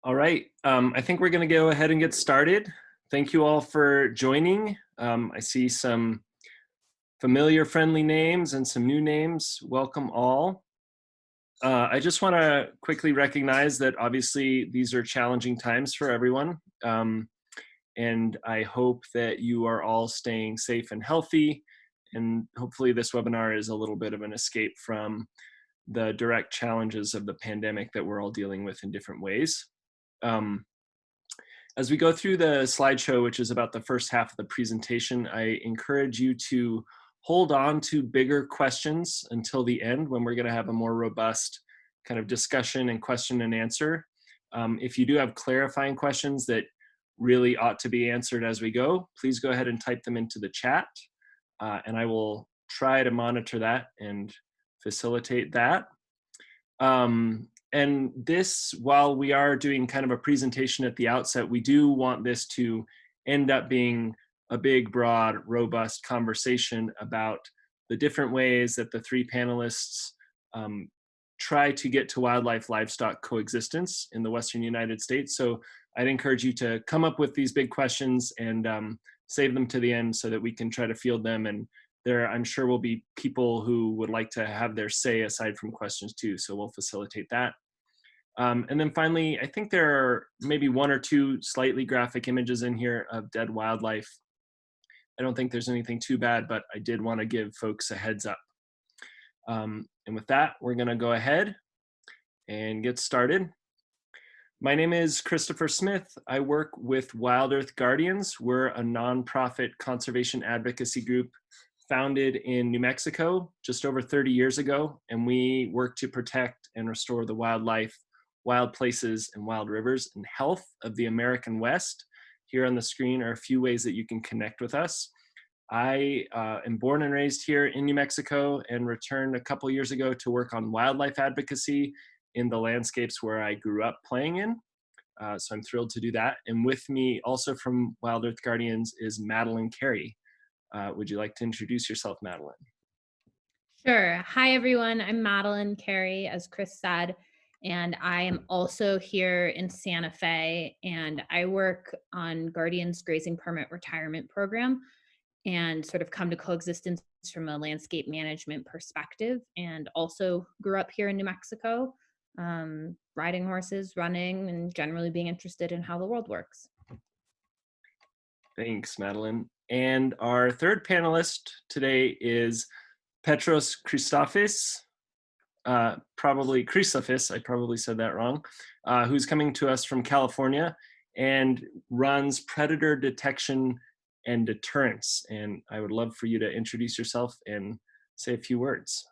All right, I think we're going to go ahead and get started. Thank you all for joining. I see some familiar friendly names and some new names. Welcome all. I just want to quickly recognize that obviously these are challenging times for everyone. And I hope that you are all staying safe and healthy. And hopefully this webinar is a little bit of an escape from the direct challenges of the pandemic that we're all dealing with in different ways. As we go through the slideshow, which is about the first half of the presentation, I encourage you to hold on to bigger questions until the end when we're going to have a more robust kind of discussion and question and answer. If you do have clarifying questions that really ought to be answered as we go, please go ahead and type them into the chat, and I will try to monitor that and facilitate that. And this, while we are doing kind of a presentation at the outset, we do want this to end up being a big, broad, robust conversation about the different ways that the three panelists try to get to wildlife-livestock coexistence in the Western United States. So I'd encourage you to come up with these big questions and save them to the end so that we can try to field them. And there, I'm sure, will be people who would like to have their say aside from questions too, so we'll facilitate that. And then finally, I think there are maybe one or two slightly graphic images in here of dead wildlife. I don't think there's anything too bad, but I did want to give folks a heads up. And with that, we're going to go ahead and get started. My name is Christopher Smith. I work with WildEarth Guardians. We're a nonprofit conservation advocacy group founded in New Mexico just over 30 years ago, and we work to protect and restore the wildlife, wild places, and wild rivers and health of the American West. Here on the screen are a few ways that you can connect with us. I am born and raised here in New Mexico and returned a couple years ago to work on wildlife advocacy in the landscapes where I grew up playing in. So I'm thrilled to do that. And with me also from WildEarth Guardians is Madeline Carey. Would you like to introduce yourself, Madeline? Sure. Hi, everyone. I'm Madeline Carey, as Chris said, and I am also here in Santa Fe, and I work on Guardian's Grazing Permit Retirement Program and sort of come to coexistence from a landscape management perspective, and also grew up here in New Mexico, riding horses, running, and generally being interested in how the world works. Thanks, Madeline. And our third panelist today is Petros Chrysafis, probably Chrysafis, I probably said that wrong, who's coming to us from California and runs predator detection and deterrence. And I would love for you to introduce yourself and say a few words.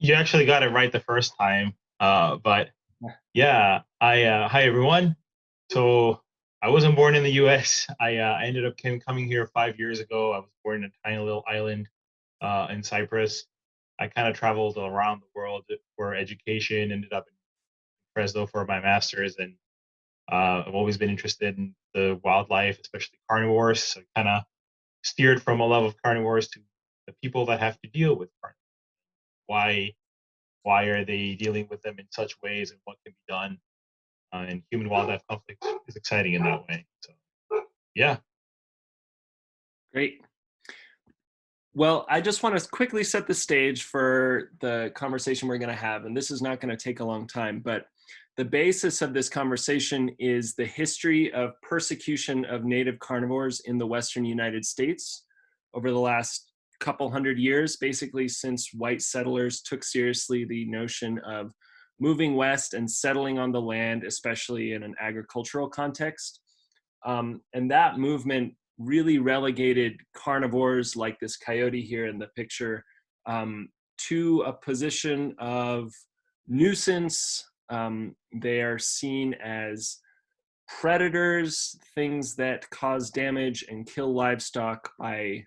You actually got it right the first time, but yeah, hi everyone. So I wasn't born in the U.S. I ended up coming here 5 years ago. I was born in a tiny little island in Cyprus. I kind of traveled around the world for education, ended up in Fresno for my master's, and I've always been interested in the wildlife, especially carnivores. So kind of steered from a love of carnivores to the people that have to deal with carnivores. Why are they dealing with them in such ways, and what can be done? And human wildlife conflict is exciting in that way. So, yeah. Great. Well, I just want to quickly set the stage for the conversation we're going to have, and this is not going to take a long time, but the basis of this conversation is the history of persecution of native carnivores in the Western United States over the last couple hundred years, basically since white settlers took seriously the notion of moving west and settling on the land, especially in an agricultural context. And that movement really relegated carnivores like this coyote here in the picture to a position of nuisance. They are seen as predators, things that cause damage and kill livestock by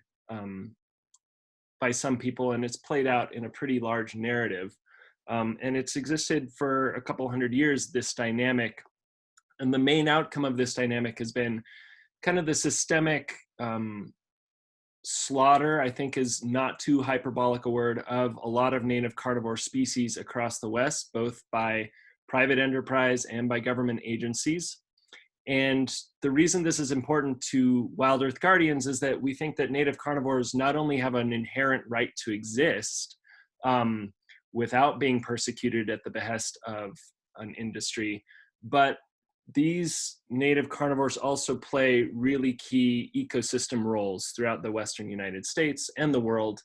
some people, and it's played out in a pretty large narrative. And it's existed for a couple hundred years, this dynamic. And the main outcome of this dynamic has been kind of the systemic slaughter, I think is not too hyperbolic a word, of a lot of native carnivore species across the West, both by private enterprise, and by government agencies. And the reason this is important to WildEarth Guardians is that we think that native carnivores not only have an inherent right to exist without being persecuted at the behest of an industry, but these native carnivores also play really key ecosystem roles throughout the Western United States and the world.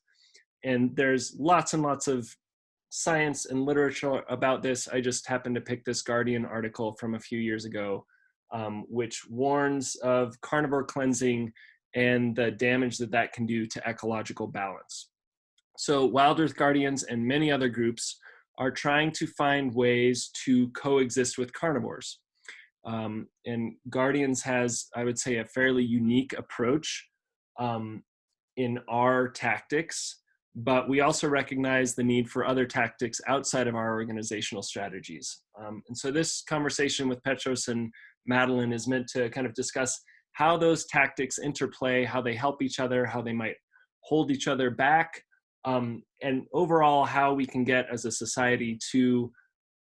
And there's lots and lots of science and literature about this. I just happened to pick this Guardian article from a few years ago, which warns of carnivore cleansing and the damage that that can do to ecological balance. So WildEarth Guardians and many other groups are trying to find ways to coexist with carnivores. And Guardians has, I would say, a fairly unique approach in our tactics, but we also recognize the need for other tactics outside of our organizational strategies. And so this conversation with Petros and Madeline is meant to kind of discuss how those tactics interplay, how they help each other, how they might hold each other back, and overall how we can get as a society to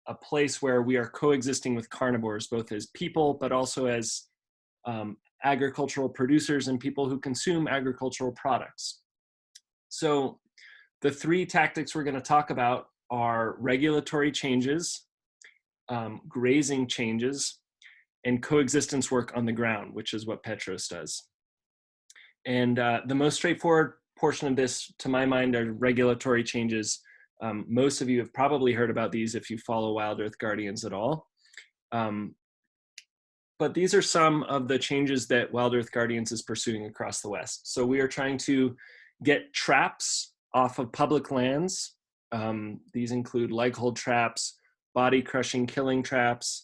a place where we are coexisting with carnivores, both as people, but also as agricultural producers and people who consume agricultural products. So the three tactics we're going to talk about are regulatory changes, grazing changes, and coexistence work on the ground, which is what Petros does. And the most straightforward portion of this, to my mind, are regulatory changes. Most of you have probably heard about these if you follow WildEarth Guardians at all. But these are some of the changes that WildEarth Guardians is pursuing across the West. So we are trying to get traps off of public lands. These include leg hold traps, body crushing killing traps,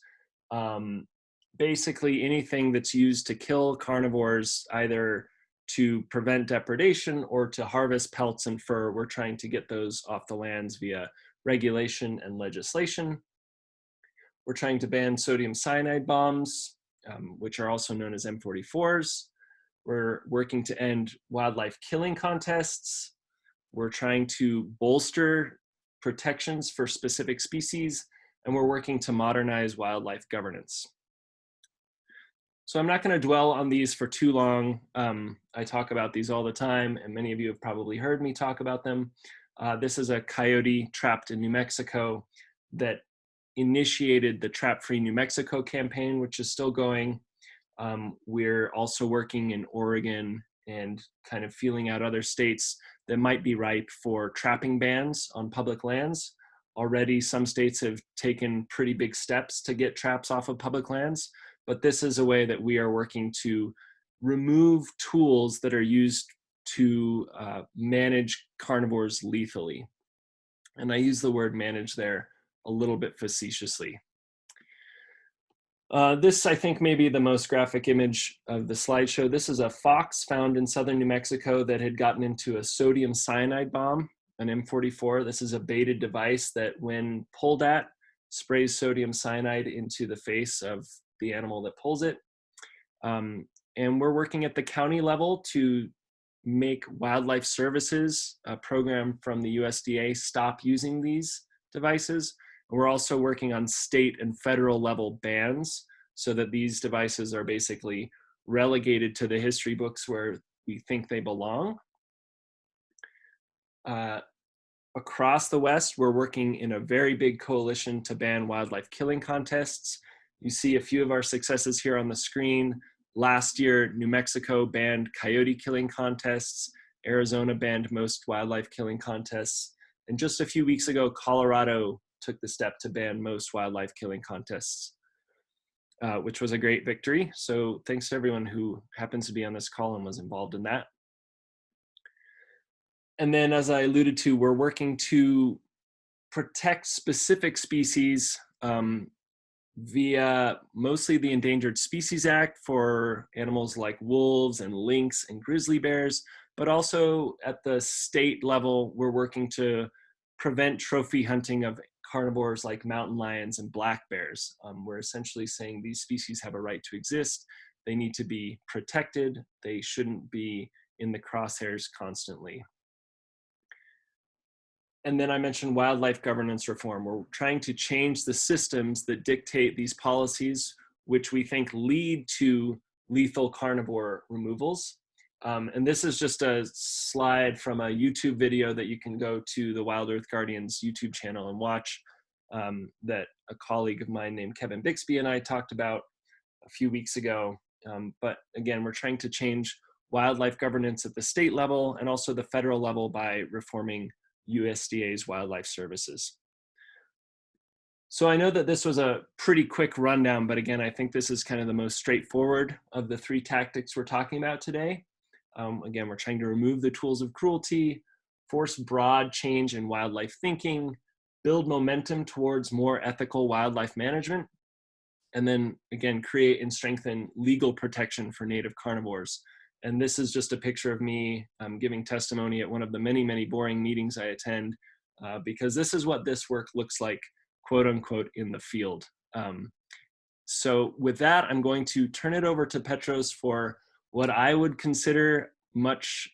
basically anything that's used to kill carnivores, either to prevent depredation or to harvest pelts and fur. We're trying to get those off the lands via regulation and legislation. We're trying to ban sodium cyanide bombs, which are also known as M44s. We're working to end wildlife killing contests. We're trying to bolster protections for specific species, and we're working to modernize wildlife governance. So I'm not going to dwell on these for too long. I talk about these all the time, and many of you have probably heard me talk about them. This is a coyote trapped in New Mexico that initiated the Trap Free New Mexico campaign, which is still going. We're also working in Oregon and kind of feeling out other states that might be ripe for trapping bans on public lands. Already, some states have taken pretty big steps to get traps off of public lands, but this is a way that we are working to remove tools that are used to manage carnivores lethally. And I use the word manage there a little bit facetiously. This, I think, may be the most graphic image of the slideshow. This is a fox found in southern New Mexico that had gotten into a sodium cyanide bomb, an M44. This is a baited device that, when pulled at, sprays sodium cyanide into the face of the animal that pulls it. And we're working at the county level to make wildlife services, a program from the USDA, stop using these devices. We're also working on state and federal level bans so that these devices are basically relegated to the history books where we think they belong. Across the West, we're working in a very big coalition to ban wildlife killing contests. You see a few of our successes here on the screen. Last year, New Mexico banned coyote killing contests. Arizona banned most wildlife killing contests. And just a few weeks ago, Colorado took the step to ban most wildlife killing contests, which was a great victory. So thanks to everyone who happens to be on this call and was involved in that. And then, as I alluded to, we're working to protect specific species via mostly the Endangered Species Act for animals like wolves and lynx and grizzly bears, but also at the state level, we're working to prevent trophy hunting of carnivores like mountain lions and black bears. We're essentially saying these species have a right to exist. They need to be protected. They shouldn't be in the crosshairs constantly. And then I mentioned wildlife governance reform. We're trying to change the systems that dictate these policies, which we think lead to lethal carnivore removals. And this is just a slide from a YouTube video that you can go to the WildEarth Guardians YouTube channel and watch, that a colleague of mine named Kevin Bixby and I talked about a few weeks ago. But again, we're trying to change wildlife governance at the state level and also the federal level by reforming USDA's wildlife services. So I know that this was a pretty quick rundown, but again, I think this is kind of the most straightforward of the three tactics we're talking about today. Again, we're trying to remove the tools of cruelty, force broad change in wildlife thinking, build momentum towards more ethical wildlife management, and then again, create and strengthen legal protection for native carnivores. And this is just a picture of me giving testimony at one of the many, many boring meetings I attend, because this is what this work looks like, quote unquote, in the field. So with that, I'm going to turn it over to Petros for what I would consider much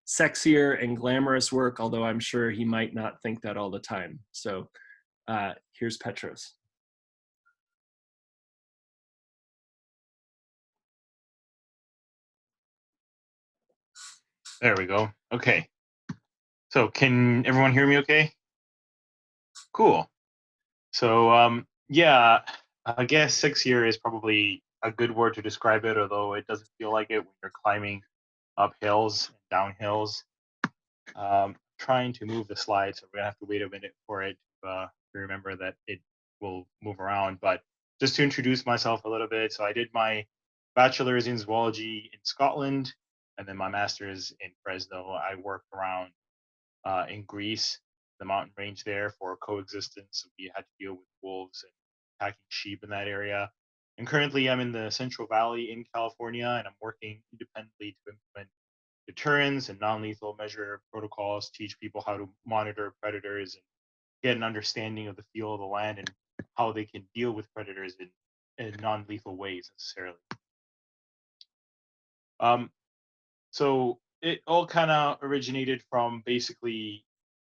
sexier and glamorous work, although I'm sure he might not think that all the time. So here's Petros. There we go. Okay. So can everyone hear me okay? Cool. So yeah, I guess sexier is probably a good word to describe it, although it doesn't feel like it when you're climbing up hills and down hills. Trying to move the slide, so we're gonna have to wait a minute for it to remember that it will move around. But just to introduce myself a little bit, so I did my bachelor's in zoology in Scotland, and then my master's in Fresno. I worked around in Greece, the mountain range there for coexistence. So we had to deal with wolves and attacking sheep in that area. And currently I'm in the Central Valley in California, and I'm working independently to implement deterrence and non-lethal measure protocols, teach people how to monitor predators and get an understanding of the feel of the land and how they can deal with predators in non-lethal ways necessarily. So it all kind of originated from basically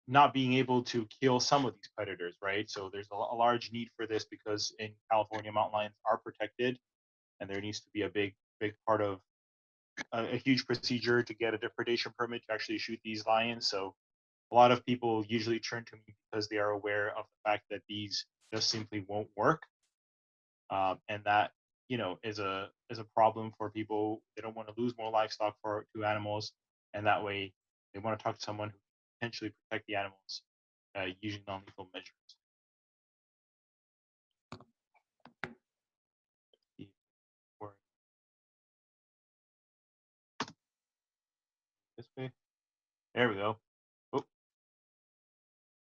not being able to kill some of these predators, right? So there's a large need for this because in California, mountain lions are protected, and there needs to be a big part of a huge procedure to get a depredation permit to actually shoot these lions. So a lot of people usually turn to me because they are aware of the fact that these just simply won't work, and that is a problem for people. They don't want to lose more livestock to animals, and that way they want to talk to someone who can potentially protect the animals using non-lethal measures. This way. There we go. Oh.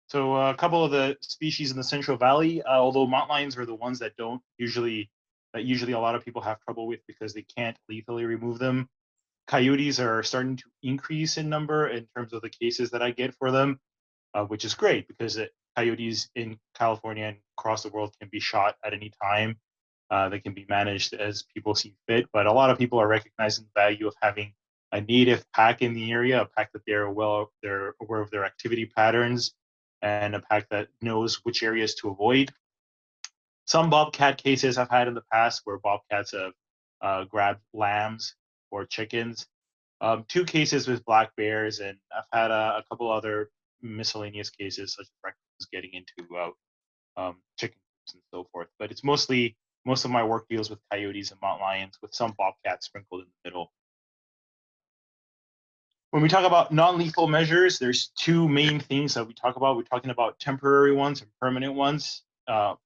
So a couple of the species in the Central Valley, although mountain lions are the ones that usually a lot of people have trouble with because they can't lethally remove them. Coyotes are starting to increase in number in terms of the cases that I get for them, which is great because coyotes in California and across the world can be shot at any time. They can be managed as people see fit, but a lot of people are recognizing the value of having a native pack in the area, a pack that they're aware of their activity patterns, and a pack that knows which areas to avoid. Some bobcat cases I've had in the past where bobcats have grabbed lambs or chickens. 2 cases with black bears, and I've had a couple other miscellaneous cases such as raccoons getting into chicken coops and so forth. But it's most of my work deals with coyotes and mountain lions, with some bobcats sprinkled in the middle. When we talk about non-lethal measures, there's 2 main things that we talk about. We're talking about temporary ones and permanent ones.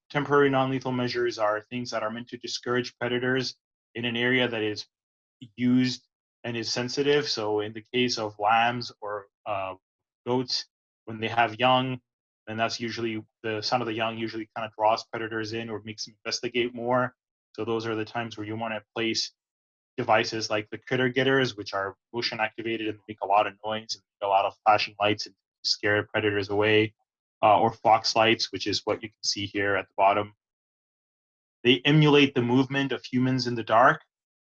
Temporary non-lethal measures are things that are meant to discourage predators in an area that is used and is sensitive. So in the case of lambs or goats, when they have young, then that's usually the sound of the young usually kind of draws predators in or makes them investigate more. So those are the times where you want to place devices like the critter getters, which are motion activated and make a lot of noise and a lot of flashing lights and scare predators away, or fox lights, which is what you can see here at the bottom. They emulate the movement of humans in the dark.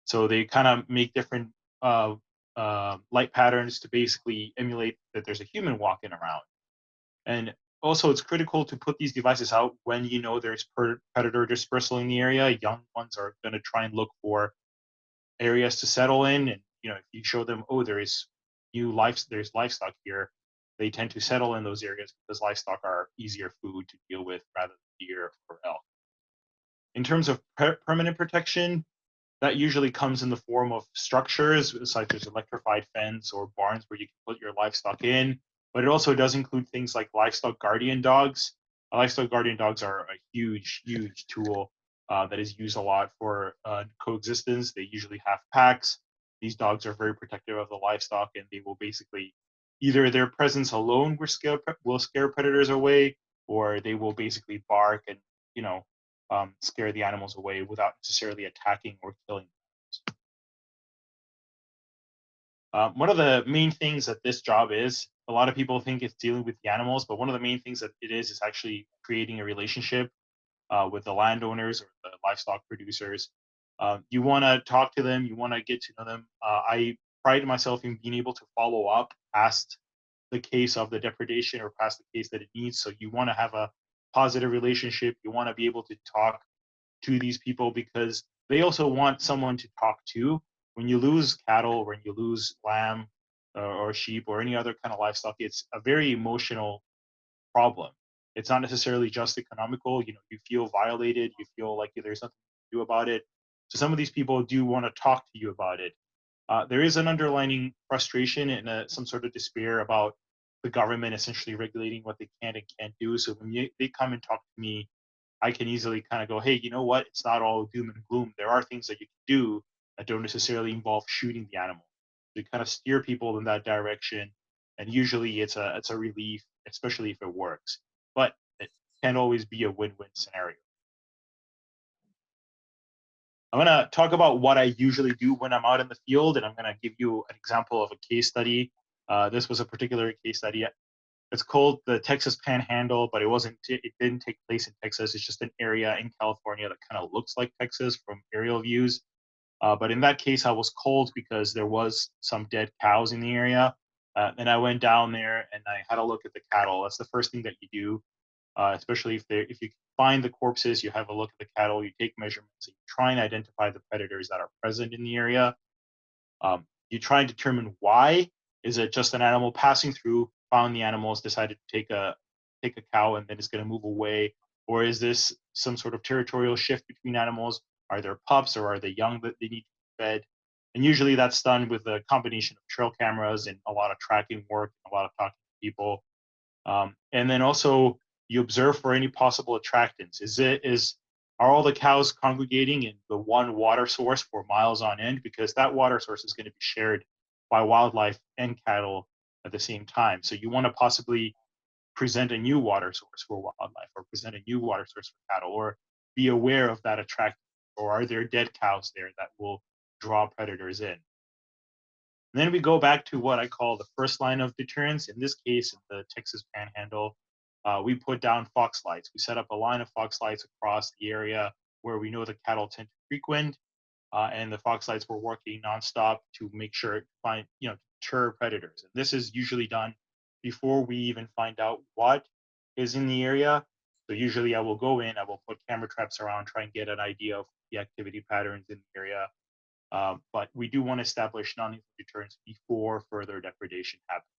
So they kind of make different light patterns to basically emulate that there's a human walking around. And also, it's critical to put these devices out when you know there's predator dispersal in the area. Young ones are going to try and look for areas to settle in, and if you show them, oh, there's livestock here, they tend to settle in those areas because livestock are easier food to deal with rather than deer or elk. In terms of permanent protection, that usually comes in the form of structures, such as electrified fence or barns where you can put your livestock in. But it also does include things like livestock guardian dogs. Livestock guardian dogs are a huge, huge tool that is used a lot for coexistence. They usually have packs. These dogs are very protective of the livestock, and they will basically either their presence alone will scare predators away, or they will basically bark and scare the animals away without necessarily attacking or killing. One of the main things that this job is, a lot of people think it's dealing with the animals, but one of the main things that it is actually creating a relationship with the landowners or the livestock producers. You want to talk to them, you want to get to know them. I pride myself in being able to follow up past the case of the depredation or past the case that it needs. So you want to have a positive relationship. You want to be able to talk to these people because they also want someone to talk to. When you lose cattle, when you lose lamb or sheep or any other kind of livestock, it's a very emotional problem. It's not necessarily just economical. You feel violated. You feel like there's nothing to do about it. So some of these people do want to talk to you about it. There is an underlying frustration and some sort of despair about the government essentially regulating what they can and can't do. So when they come and talk to me, I can easily kind of go, hey, you know what? It's not all doom and gloom. There are things that you can do that don't necessarily involve shooting the animal. We kind of steer people in that direction, and usually it's a relief, especially if it works. But it can't always be a win-win scenario. I'm going to talk about what I usually do when I'm out in the field, and I'm going to give you an example of a case study. This was a particular case study. It's called the Texas Panhandle, but it didn't take place in Texas. It's just an area in California that kind of looks like Texas from aerial views. But in that case, I was called because there was some dead cows in the area. And I went down there and I had a look at the cattle. That's the first thing that you do, especially if you find the corpses, you have a look at the cattle, you take measurements, and you try and identify the predators that are present in the area. You try and determine why. Is it just an animal passing through, found the animals, decided to take a cow, and then it's going to move away? Or is this some sort of territorial shift between animals? Are there pups or are they young that they need to be fed? And usually that's done with a combination of trail cameras and a lot of tracking work, a lot of talking to people. And then also you observe for any possible attractants. Are all the cows congregating in the one water source for miles on end? Because that water source is going to be shared by wildlife and cattle at the same time. So you want to possibly present a new water source for wildlife, or present a new water source for cattle, or be aware of that attractant. Or are there dead cows there that will draw predators in? And then we go back to what I call the first line of deterrence. In this case, in the Texas Panhandle, we put down fox lights. We set up a line of fox lights across the area where we know the cattle tend to frequent, and the fox lights were working nonstop to make sure to deter predators. And this is usually done before we even find out what is in the area. So usually I will go in, I will put camera traps around, try and get an idea of the activity patterns in the area. But we do want to establish non-lethal deterrence before further depredation happens.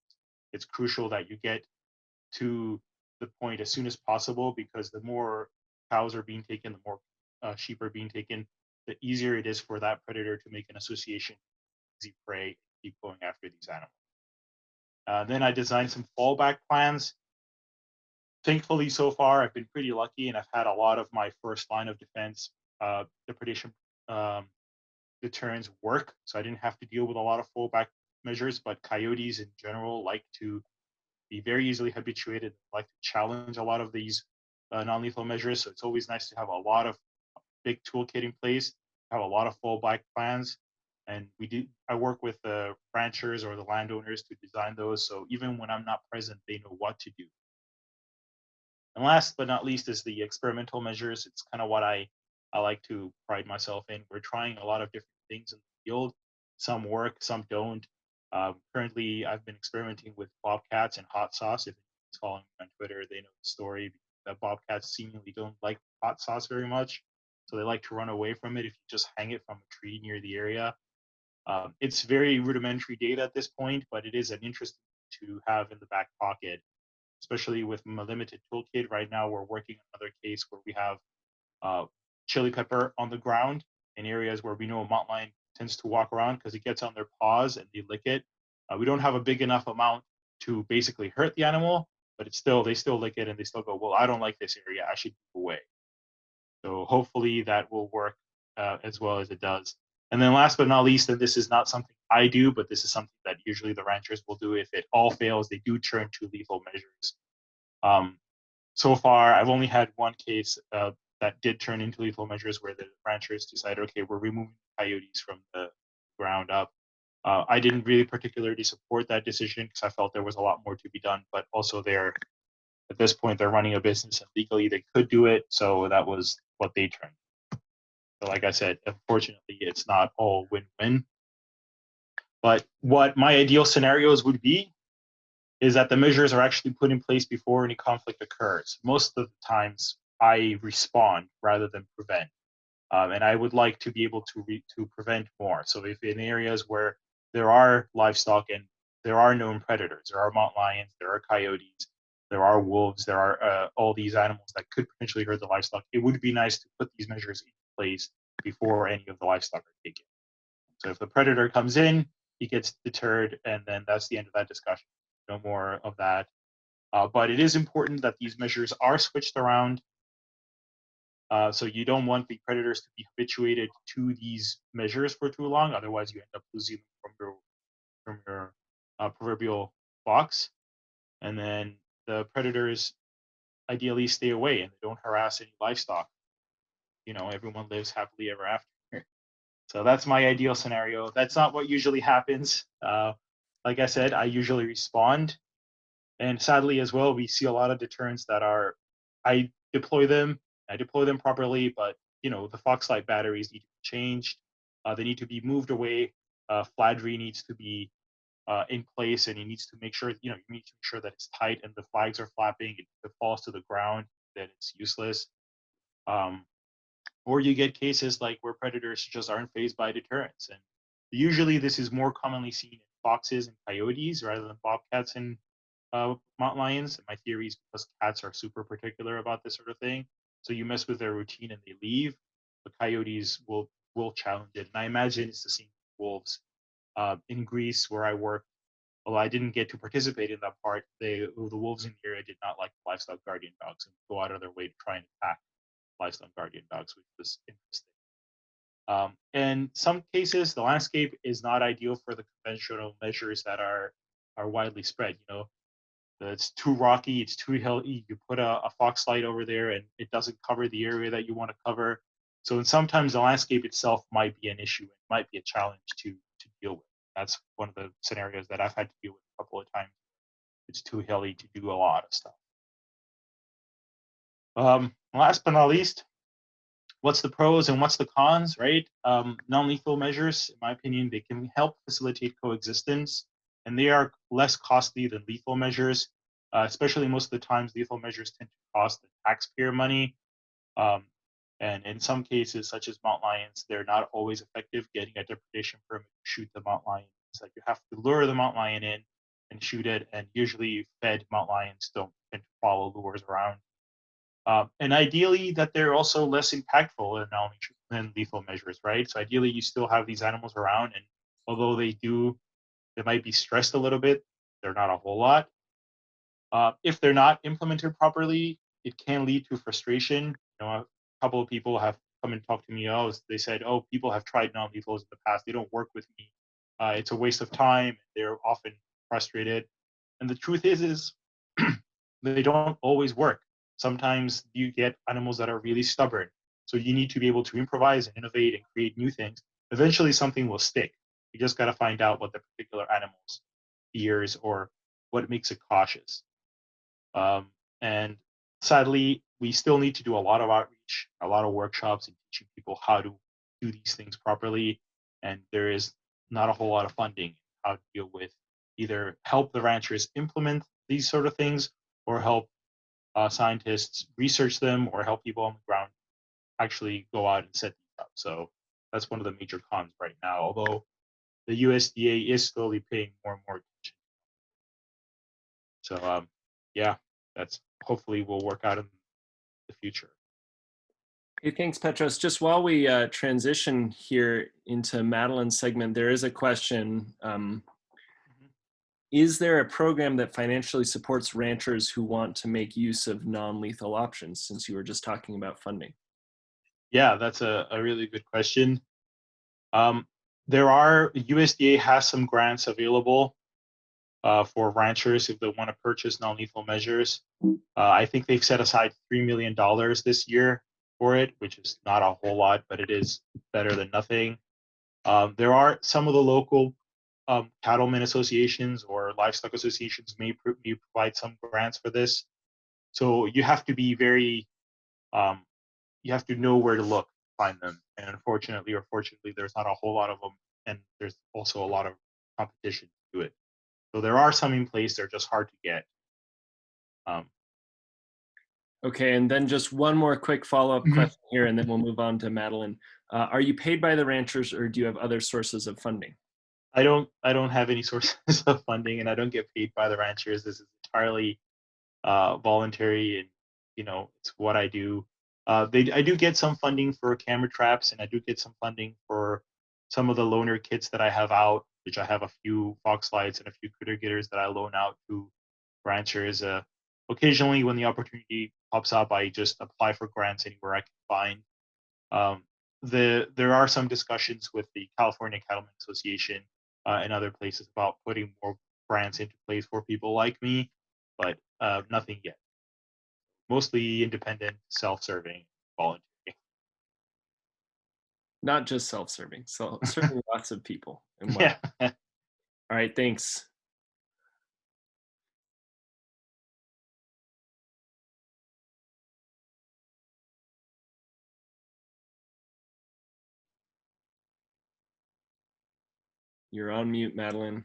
It's crucial that you get to the point as soon as possible, because the more cows are being taken, the more sheep are being taken, the easier it is for that predator to make an association with easy prey and keep going after these animals. Then I designed some fallback plans. Thankfully, so far, I've been pretty lucky, and I've had a lot of my first line of defense depredation deterrence work, so I didn't have to deal with a lot of fallback measures. But coyotes in general like to be very easily habituated, like to challenge a lot of these non-lethal measures. So it's always nice to have a lot of big toolkit in place, have a lot of fallback plans. And I work with the ranchers or the landowners to design those. So even when I'm not present, they know what to do. And last but not least is the experimental measures. It's kind of what I like to pride myself in. We're trying a lot of different things in the field. Some work, some don't. Currently, I've been experimenting with bobcats and hot sauce. If who's following me on Twitter, they know the story that bobcats seemingly don't like hot sauce very much. So they like to run away from it if you just hang it from a tree near the area. It's very rudimentary data at this point, but it is an interesting to have in the back pocket, especially with a limited toolkit. Right now, we're working on another case where we have chili pepper on the ground in areas where we know a mountain lion tends to walk around because it gets on their paws and they lick it. We don't have a big enough amount to basically hurt the animal, but they still lick it and they still go, well, I don't like this area, I should move away. So hopefully that will work as well as it does. And then last but not least, and this is not something I do, but this is something that usually the ranchers will do. If it all fails, they do turn to lethal measures. So far, I've only had one case that did turn into lethal measures where the ranchers decided, okay, we're removing coyotes from the ground up. I didn't really particularly support that decision because I felt there was a lot more to be done, but also at this point, they're running a business and legally they could do it. So that was what they turned. So like I said, unfortunately, it's not all win-win. But what my ideal scenarios would be is that the measures are actually put in place before any conflict occurs. Most of the times, I respond rather than prevent. And I would like to be able to prevent more. So if in areas where there are livestock and there are known predators, there are mountain lions, there are coyotes, there are wolves, there are all these animals that could potentially hurt the livestock, it would be nice to put these measures in place before any of the livestock are taken. So if the predator comes in, he gets deterred, and then that's the end of that discussion. No more of that. But it is important that these measures are switched around. So you don't want the predators to be habituated to these measures for too long. Otherwise, you end up losing them from your proverbial box. And then the predators ideally stay away and they don't harass any livestock. You know, everyone lives happily ever after. So that's my ideal scenario. That's not what usually happens. Like I said, I usually respond. And sadly as well, we see a lot of deterrents that I deploy them properly, but you know, the Foxlight batteries need to be changed. They need to be moved away. Fladry needs to be in place, and you need to make sure, you need to make sure that it's tight and the flags are flapping. If it falls to the ground, then it's useless. Or you get cases like where predators just aren't fazed by deterrence. And usually this is more commonly seen in foxes and coyotes rather than bobcats and mountain lions. My theory is because cats are super particular about this sort of thing. So you mess with their routine and they leave. The coyotes will challenge it. And I imagine it's the same with wolves. In Greece, where I work, although I didn't get to participate in that part, the wolves in the area did not like livestock guardian dogs and go out of their way to try and attack livestock guardian dogs, which was interesting. In some cases, the landscape is not ideal for the conventional measures that are widely spread. It's too rocky, it's too hilly. You put a Foxlight over there and it doesn't cover the area that you want to cover. So sometimes the landscape itself might be an issue. It might be a challenge to deal with. That's one of the scenarios that I've had to deal with a couple of times. It's too hilly to do a lot of stuff. Last but not least, what's the pros and what's the cons, right? Non-lethal measures, in my opinion, they can help facilitate coexistence, and they are less costly than lethal measures. Especially most of the times, lethal measures tend to cost the taxpayer money. And in some cases, such as mountain lions, they're not always effective. Getting a depredation permit to shoot the mountain lion is that you have to lure the mountain lion in and shoot it, and usually fed mountain lions don't tend to follow lures around. And ideally, that they're also less impactful than lethal measures, right? So ideally, you still have these animals around, and although they might be stressed a little bit, they're not a whole lot. If they're not implemented properly, it can lead to frustration. A couple of people have come and talked to me. They said, people have tried non-lethals in the past. They don't work with me. It's a waste of time. They're often frustrated. And the truth is they don't always work. Sometimes you get animals that are really stubborn. So you need to be able to improvise and innovate and create new things. Eventually something will stick. You just got to find out what the particular animal's fears or what makes it cautious. And sadly, we still need to do a lot of outreach, a lot of workshops, and teaching people how to do these things properly. And there is not a whole lot of funding how to deal with either help the ranchers implement these sort of things or help scientists research them, or help people on the ground actually go out and set these up. So that's one of the major cons right now, although the USDA is slowly paying more and more attention. So yeah, that's hopefully will work out in the future. Hey, thanks, Petros. Just while we transition here into Madeline's segment, there is a question. Is there a program that financially supports ranchers who want to make use of non-lethal options, since you were just talking about funding? Yeah, that's a really good question. USDA has some grants available for ranchers if they want to purchase non-lethal measures. I think they've set aside $3 million this year for it, which is not a whole lot, but it is better than nothing. There are some of the local cattlemen associations or livestock associations may provide some grants for this. So you have to be very, you have to know where to look, find them. And unfortunately or fortunately, there's not a whole lot of them. And there's also a lot of competition to it. So there are some in place, they're just hard to get. Okay, and then just one more quick follow-up question here, and then we'll move on to Madeline. Are you paid by the ranchers, or do you have other sources of funding? I don't have any sources of funding, and I don't get paid by the ranchers. This is entirely voluntary, and it's what I do. I do get some funding for camera traps, and I do get some funding for some of the loaner kits that I have out, which I have a few fox lights and a few critter getters that I loan out to ranchers. Occasionally, when the opportunity pops up, I just apply for grants anywhere I can find. There are some discussions with the California Cattlemen Association and other places about putting more grants into place for people like me, but nothing yet. Mostly independent, self-serving, voluntary. Not just self-serving, so serving lots of people. Yeah. All right, thanks. You're on mute, Madeline.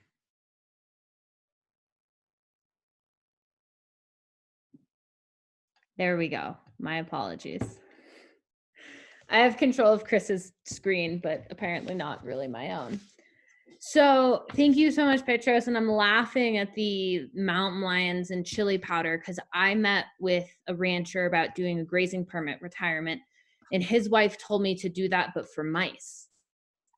There we go. My apologies. I have control of Chris's screen, but apparently not really my own. So thank you so much, Petros. And I'm laughing at the mountain lions and chili powder because I met with a rancher about doing a grazing permit retirement, and his wife told me to do that, but for mice.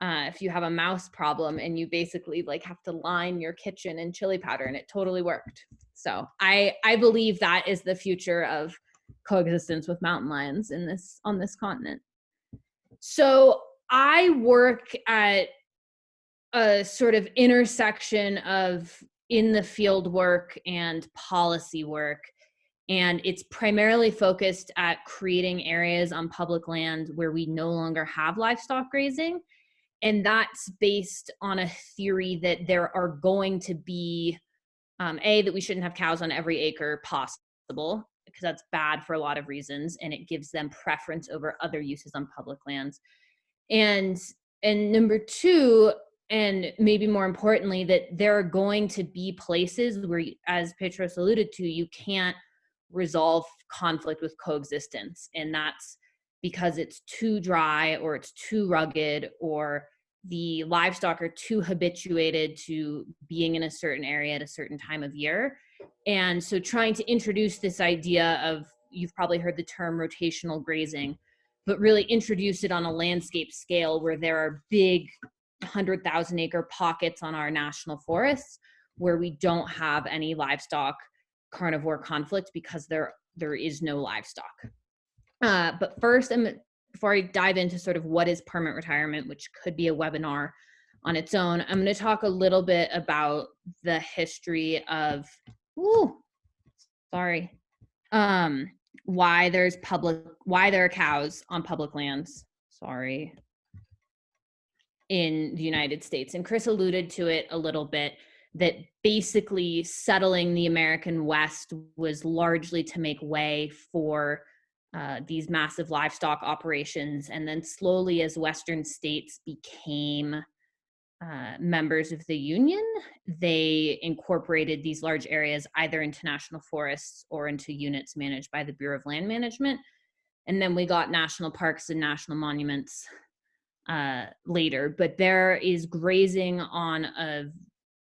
If you have a mouse problem and you basically like have to line your kitchen in chili powder, and it totally worked. So I believe that is the future of coexistence with mountain lions on this continent. So I work at a sort of intersection of in the field work and policy work. And it's primarily focused at creating areas on public land where we no longer have livestock grazing. And that's based on a theory that there are going to be, that we shouldn't have cows on every acre possible, because that's bad for a lot of reasons, and it gives them preference over other uses on public lands. And number two, and maybe more importantly, that there are going to be places where, as Petros alluded to, you can't resolve conflict with coexistence. And that's because it's too dry, or it's too rugged, or the livestock are too habituated to being in a certain area at a certain time of year. And so trying to introduce this idea of, you've probably heard the term rotational grazing, but really introduce it on a landscape scale where there are big 100,000 acre pockets on our national forests where we don't have any livestock carnivore conflict because there is no livestock. But first, before I dive into sort of what is permanent retirement, which could be a webinar on its own, I'm going to talk a little bit about the history of, why there are cows on public lands, in the United States. And Chris alluded to it a little bit, that basically settling the American West was largely to make way for these massive livestock operations. And then slowly, as Western states became members of the union, they incorporated these large areas either into national forests or into units managed by the Bureau of Land Management. And then we got national parks and national monuments later. But there is grazing on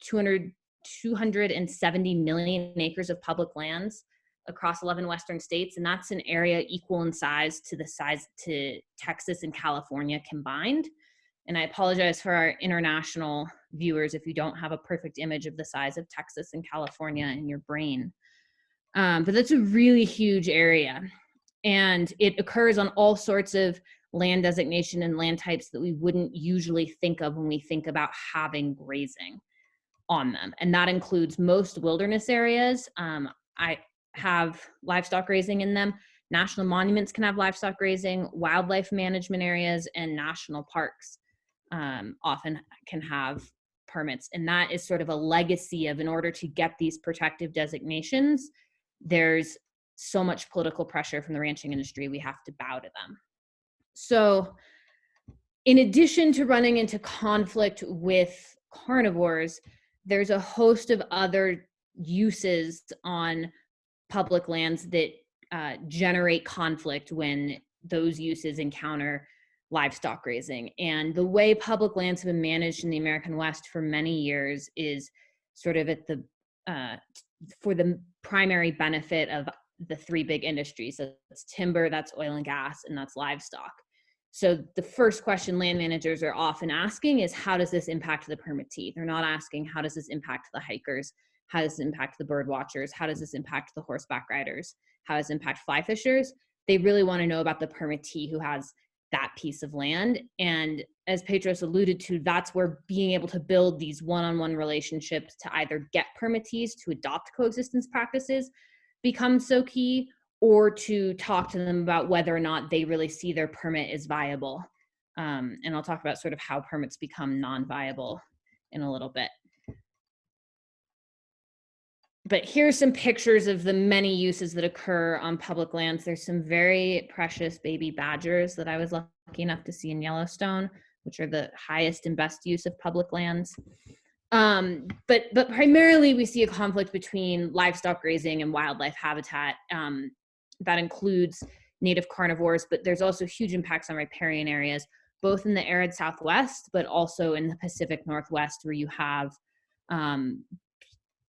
270 million acres of public lands across 11 Western states. And that's an area equal in size to Texas and California combined. And I apologize for our international viewers if you don't have a perfect image of the size of Texas and California in your brain. But that's a really huge area. And it occurs on all sorts of land designation and land types that we wouldn't usually think of when we think about having grazing on them. And that includes most wilderness areas. I have livestock grazing in them. National monuments can have livestock grazing, wildlife management areas, and national parks often can have permits. And that is sort of a legacy of, in order to get these protective designations, there's so much political pressure from the ranching industry, we have to bow to them. So in addition to running into conflict with carnivores, there's a host of other uses on public lands that generate conflict when those uses encounter livestock grazing. And the way public lands have been managed in the American West for many years is sort of at the for the primary benefit of the three big industries. So that's timber, that's oil and gas, and that's livestock. So the first question land managers are often asking is, how does this impact the permittee? They're not asking, how does this impact the hikers? How does this impact the bird watchers? How does this impact the horseback riders? How does it impact fly fishers? They really want to know about the permittee who has that piece of land. And as Petros alluded to, that's where being able to build these one-on-one relationships to either get permittees to adopt coexistence practices becomes so key, or to talk to them about whether or not they really see their permit as viable. And I'll talk about sort of how permits become non-viable in a little bit. But here's some pictures of the many uses that occur on public lands. There's some very precious baby badgers that I was lucky enough to see in Yellowstone, which are the highest and best use of public lands. But primarily we see a conflict between livestock grazing and wildlife habitat. That includes native carnivores, but there's also huge impacts on riparian areas, both in the arid Southwest, but also in the Pacific Northwest, where you have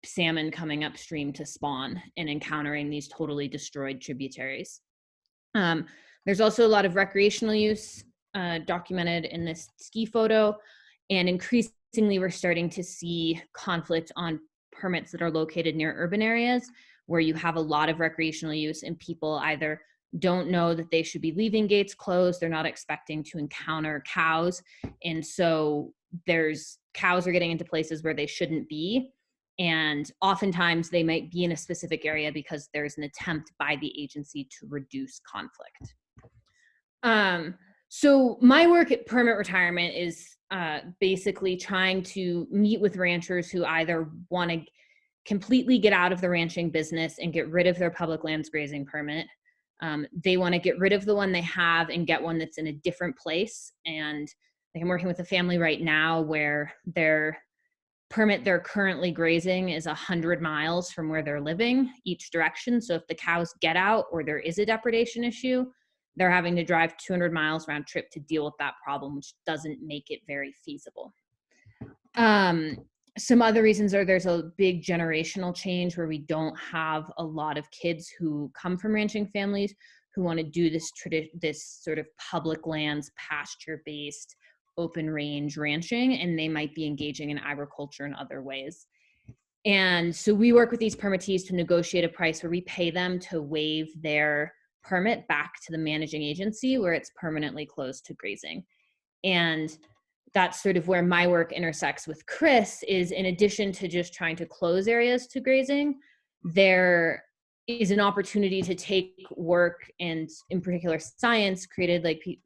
salmon coming upstream to spawn and encountering these totally destroyed tributaries. There's also a lot of recreational use documented in this ski photo, and increasingly we're starting to see conflict on permits that are located near urban areas where you have a lot of recreational use and people either don't know that they should be leaving gates closed, they're not expecting to encounter cows, and so cows are getting into places where they shouldn't be. And oftentimes they might be in a specific area because there's an attempt by the agency to reduce conflict. So my work at Permit Retirement is basically trying to meet with ranchers who either want to completely get out of the ranching business and get rid of their public lands grazing permit. They want to get rid of the one they have and get one that's in a different place. And I'm working with a family right now where their permit they're currently grazing is 100 miles from where they're living each direction. So if the cows get out or there is a depredation issue, they're having to drive 200 miles round trip to deal with that problem, which doesn't make it very feasible. Some other reasons are there's a big generational change where we don't have a lot of kids who come from ranching families who want to do this sort of public lands, pasture-based, open range ranching, and they might be engaging in agriculture in other ways. And so we work with these permittees to negotiate a price where we pay them to waive their permit back to the managing agency where it's permanently closed to grazing. And that's sort of where my work intersects with Chris, is in addition to just trying to close areas to grazing, there is an opportunity to take work and in particular science created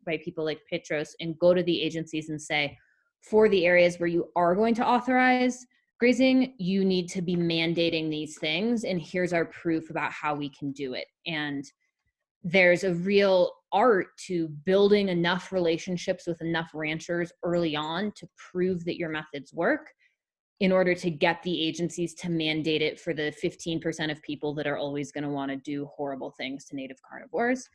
by people like Petros and go to the agencies and say, for the areas where you are going to authorize grazing, you need to be mandating these things, and here's our proof about how we can do it. And there's a real art to building enough relationships with enough ranchers early on to prove that your methods work in order to get the agencies to mandate it for the 15% of people that are always going to want to do horrible things to native carnivores.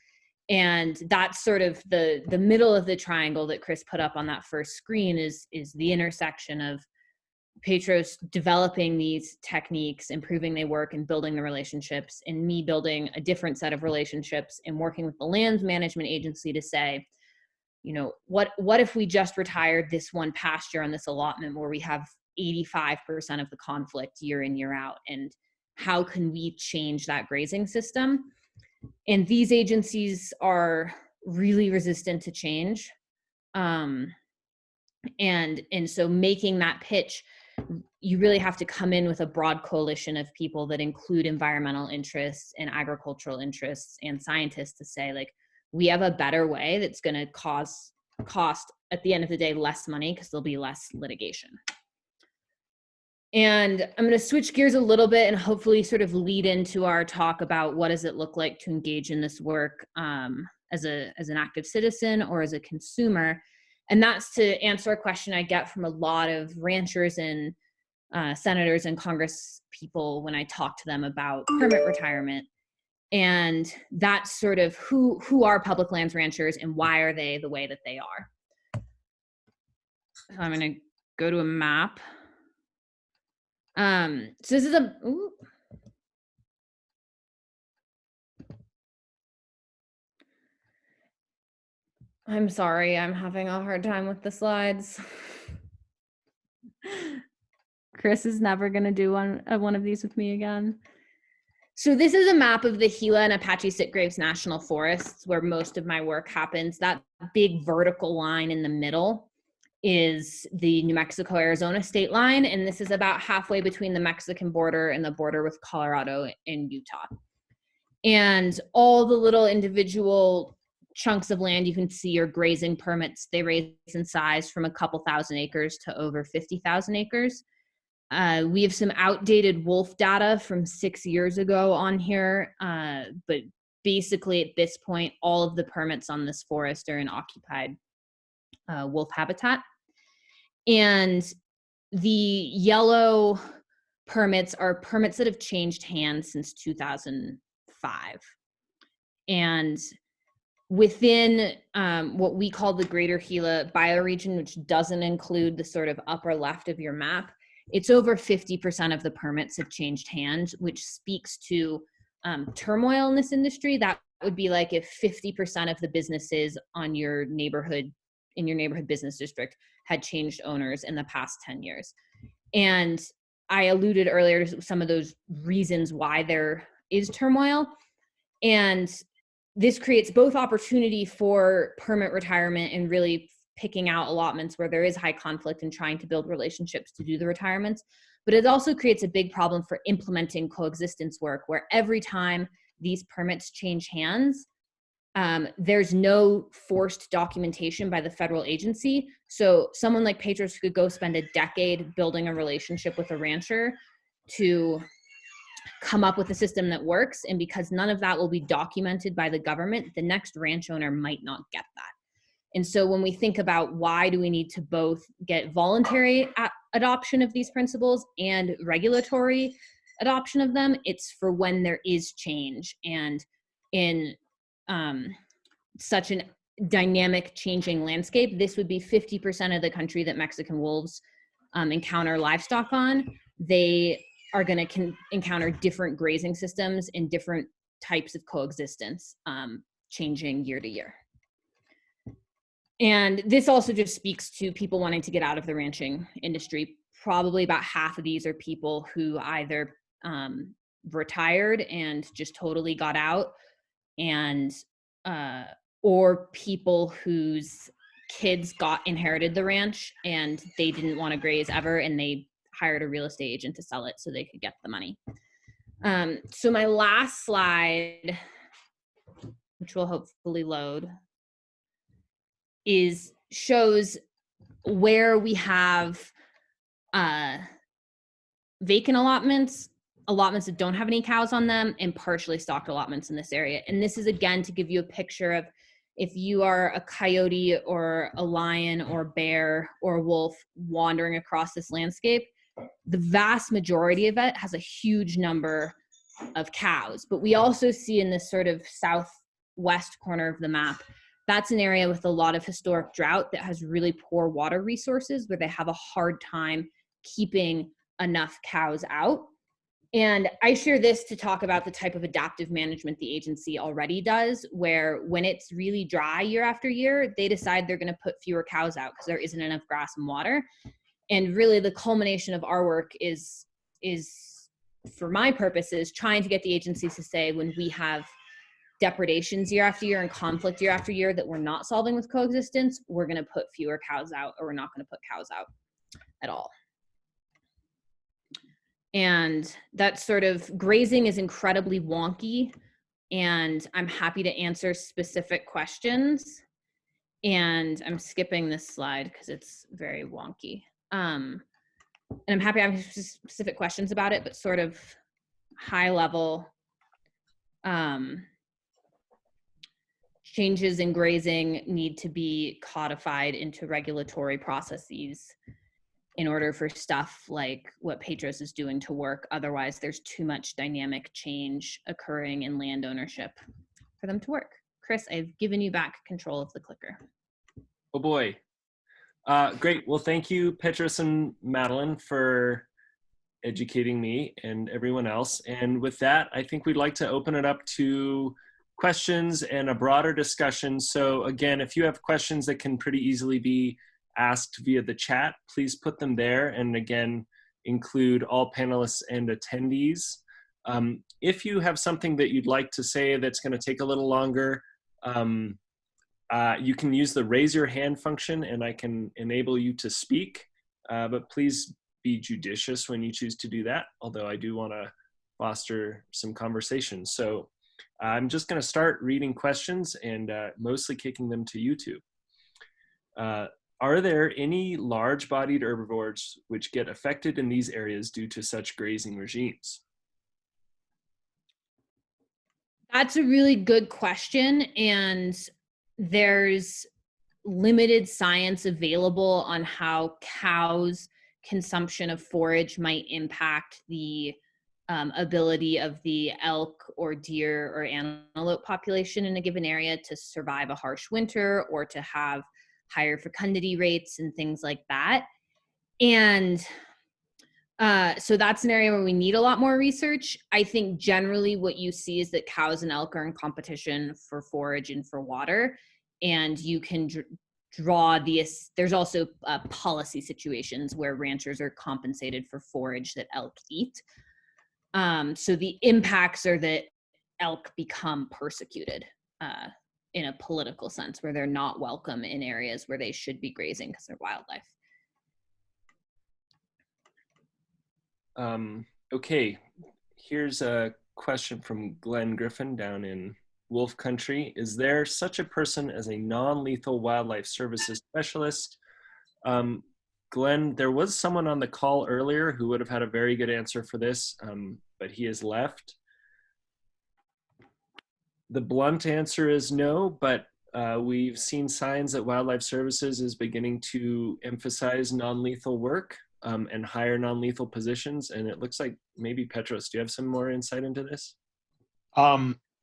And that's sort of the middle of the triangle that Chris put up on that first screen is the intersection of Petros developing these techniques, improving they work, and building the relationships, and me building a different set of relationships and working with the land management agency to say, you know, what if we just retired this one pasture on this allotment where we have 85% of the conflict year in, year out, and how can we change that grazing system? And these agencies are really resistant to change. And so making that pitch, you really have to come in with a broad coalition of people that include environmental interests and agricultural interests and scientists to say, like, we have a better way that's going to cost at the end of the day less money because there'll be less litigation. And I'm going to switch gears a little bit and hopefully sort of lead into our talk about what does it look like to engage in this work as an active citizen or as a consumer. And that's to answer a question I get from a lot of ranchers and senators and Congress people when I talk to them about permit retirement. And that's sort of who are public lands ranchers and why are they the way that they are. So I'm going to go to a map. So this is I'm sorry, I'm having a hard time with the slides. Chris is never going to do one of these with me again. So this is a map of the Gila and Apache Sitgraves National Forests where most of my work happens. That big vertical line in the middle is the New Mexico-Arizona state line, and this is about halfway between the Mexican border and the border with Colorado and Utah. And all the little individual chunks of land you can see are grazing permits. They range in size from a couple thousand acres to over 50,000 acres. We have some outdated wolf data from 6 years ago on here, but basically at this point, all of the permits on this forest are in occupied wolf habitat. And the yellow permits are permits that have changed hands since 2005. And within what we call the Greater Gila bioregion, which doesn't include the sort of upper left of your map, it's over 50% of the permits have changed hands, which speaks to turmoil in this industry. That would be like if 50% of the businesses on your neighborhood, in your neighborhood business district, had changed owners in the past 10 years. And I alluded earlier to some of those reasons why there is turmoil. And this creates both opportunity for permit retirement and really picking out allotments where there is high conflict and trying to build relationships to do the retirements. But it also creates a big problem for implementing coexistence work, where every time these permits change hands, there's no forced documentation by the federal agency. So someone like Petros could go spend a decade building a relationship with a rancher to come up with a system that works. And because none of that will be documented by the government, the next ranch owner might not get that. And so when we think about why do we need to both get voluntary adoption of these principles and regulatory adoption of them, it's for when there is change. And in such a dynamic changing landscape, this would be 50% of the country that Mexican wolves encounter livestock on. They are going to encounter different grazing systems and different types of coexistence changing year to year. And this also just speaks to people wanting to get out of the ranching industry. Probably about half of these are people who either retired and just totally got out, and or people whose kids inherited the ranch and they didn't want to graze ever, and they hired a real estate agent to sell it so they could get the money. So my last slide, which will hopefully load, shows where we have vacant allotments that don't have any cows on them, and partially stocked allotments in this area. And this is, again, to give you a picture of, if you are a coyote or a lion or bear or wolf wandering across this landscape, the vast majority of it has a huge number of cows. But we also see in this sort of southwest corner of the map, that's an area with a lot of historic drought that has really poor water resources, where they have a hard time keeping enough cows out. And I share this to talk about the type of adaptive management the agency already does, where when it's really dry year after year, they decide they're going to put fewer cows out because there isn't enough grass and water. And really the culmination of our work is for my purposes, trying to get the agencies to say, when we have depredations year after year and conflict year after year that we're not solving with coexistence, we're going to put fewer cows out, or we're not going to put cows out at all. And that sort of grazing is incredibly wonky, and I'm happy to answer specific questions. And I'm skipping this slide because it's very wonky. And I'm happy to have specific questions about it, but sort of high level changes in grazing need to be codified into regulatory processes in order for stuff like what Petros is doing to work. Otherwise, there's too much dynamic change occurring in land ownership for them to work. Chris, I've given you back control of the clicker. Oh boy. Great. Well, thank you, Petros and Madeline, for educating me and everyone else. And with that, I think we'd like to open it up to questions and a broader discussion. So again, if you have questions that can pretty easily be asked via the chat, please put them there. And again, include all panelists and attendees. If you have something that you'd like to say that's going to take a little longer, you can use the raise your hand function and I can enable you to speak, but please be judicious when you choose to do that, although I do want to foster some conversation. So I'm just going to start reading questions and mostly kicking them to YouTube. Are there any large-bodied herbivores which get affected in these areas due to such grazing regimes? That's a really good question, and there's limited science available on how cows' consumption of forage might impact the ability of the elk or deer or antelope population in a given area to survive a harsh winter or to have higher fecundity rates and things like that. And so that's an area where we need a lot more research. I think generally what you see is that cows and elk are in competition for forage and for water, and you can draw there's also policy situations where ranchers are compensated for forage that elk eat. So the impacts are that elk become persecuted in a political sense, where they're not welcome in areas where they should be grazing because they're wildlife. Okay, here's a question from Glenn Griffin down in Wolf Country. Is there such a person as a non-lethal wildlife services specialist? Glenn, there was someone on the call earlier who would have had a very good answer for this, but he has left. The blunt answer is no, but we've seen signs that Wildlife Services is beginning to emphasize non-lethal work and hire non-lethal positions. And it looks like maybe Petros, do you have some more insight into this?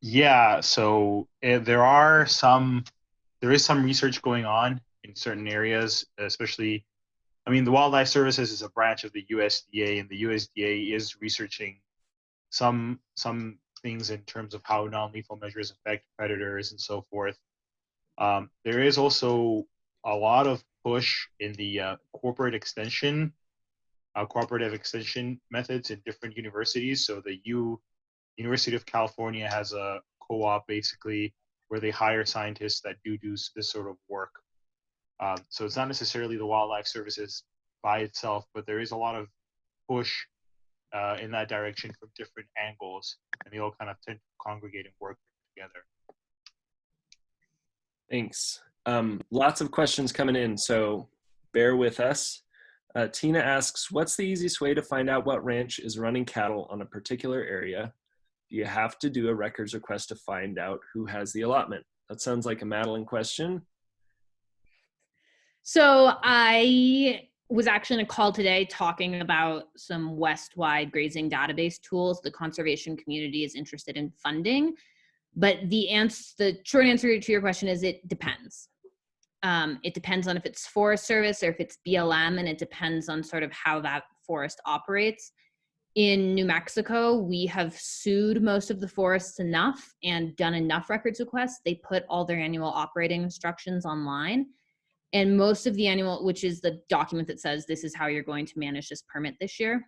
Yeah, so there is some research going on in certain areas, especially, I mean, the Wildlife Services is a branch of the USDA, and the USDA is researching some things in terms of how non-lethal measures affect predators and so forth. There is also a lot of push in the cooperative extension methods in different universities. So the University of California has a co-op basically where they hire scientists that do this sort of work. So it's not necessarily the Wildlife Services by itself, but there is a lot of push in that direction from different angles, and they all kind of tend to congregate and work together. Thanks. Lots of questions coming in, so bear with us. Tina asks, what's the easiest way to find out what ranch is running cattle on a particular area? Do you have to do a records request to find out who has the allotment? That sounds like a Madeline question. So I was actually in a call today talking about some West-wide grazing database tools the conservation community is interested in funding. But the short answer to your question is it depends. It depends on if it's Forest Service or if it's BLM, and it depends on sort of how that forest operates. In New Mexico, we have sued most of the forests enough and done enough records requests. They put all their annual operating instructions online. And most of the annual, which is the document that says this is how you're going to manage this permit this year.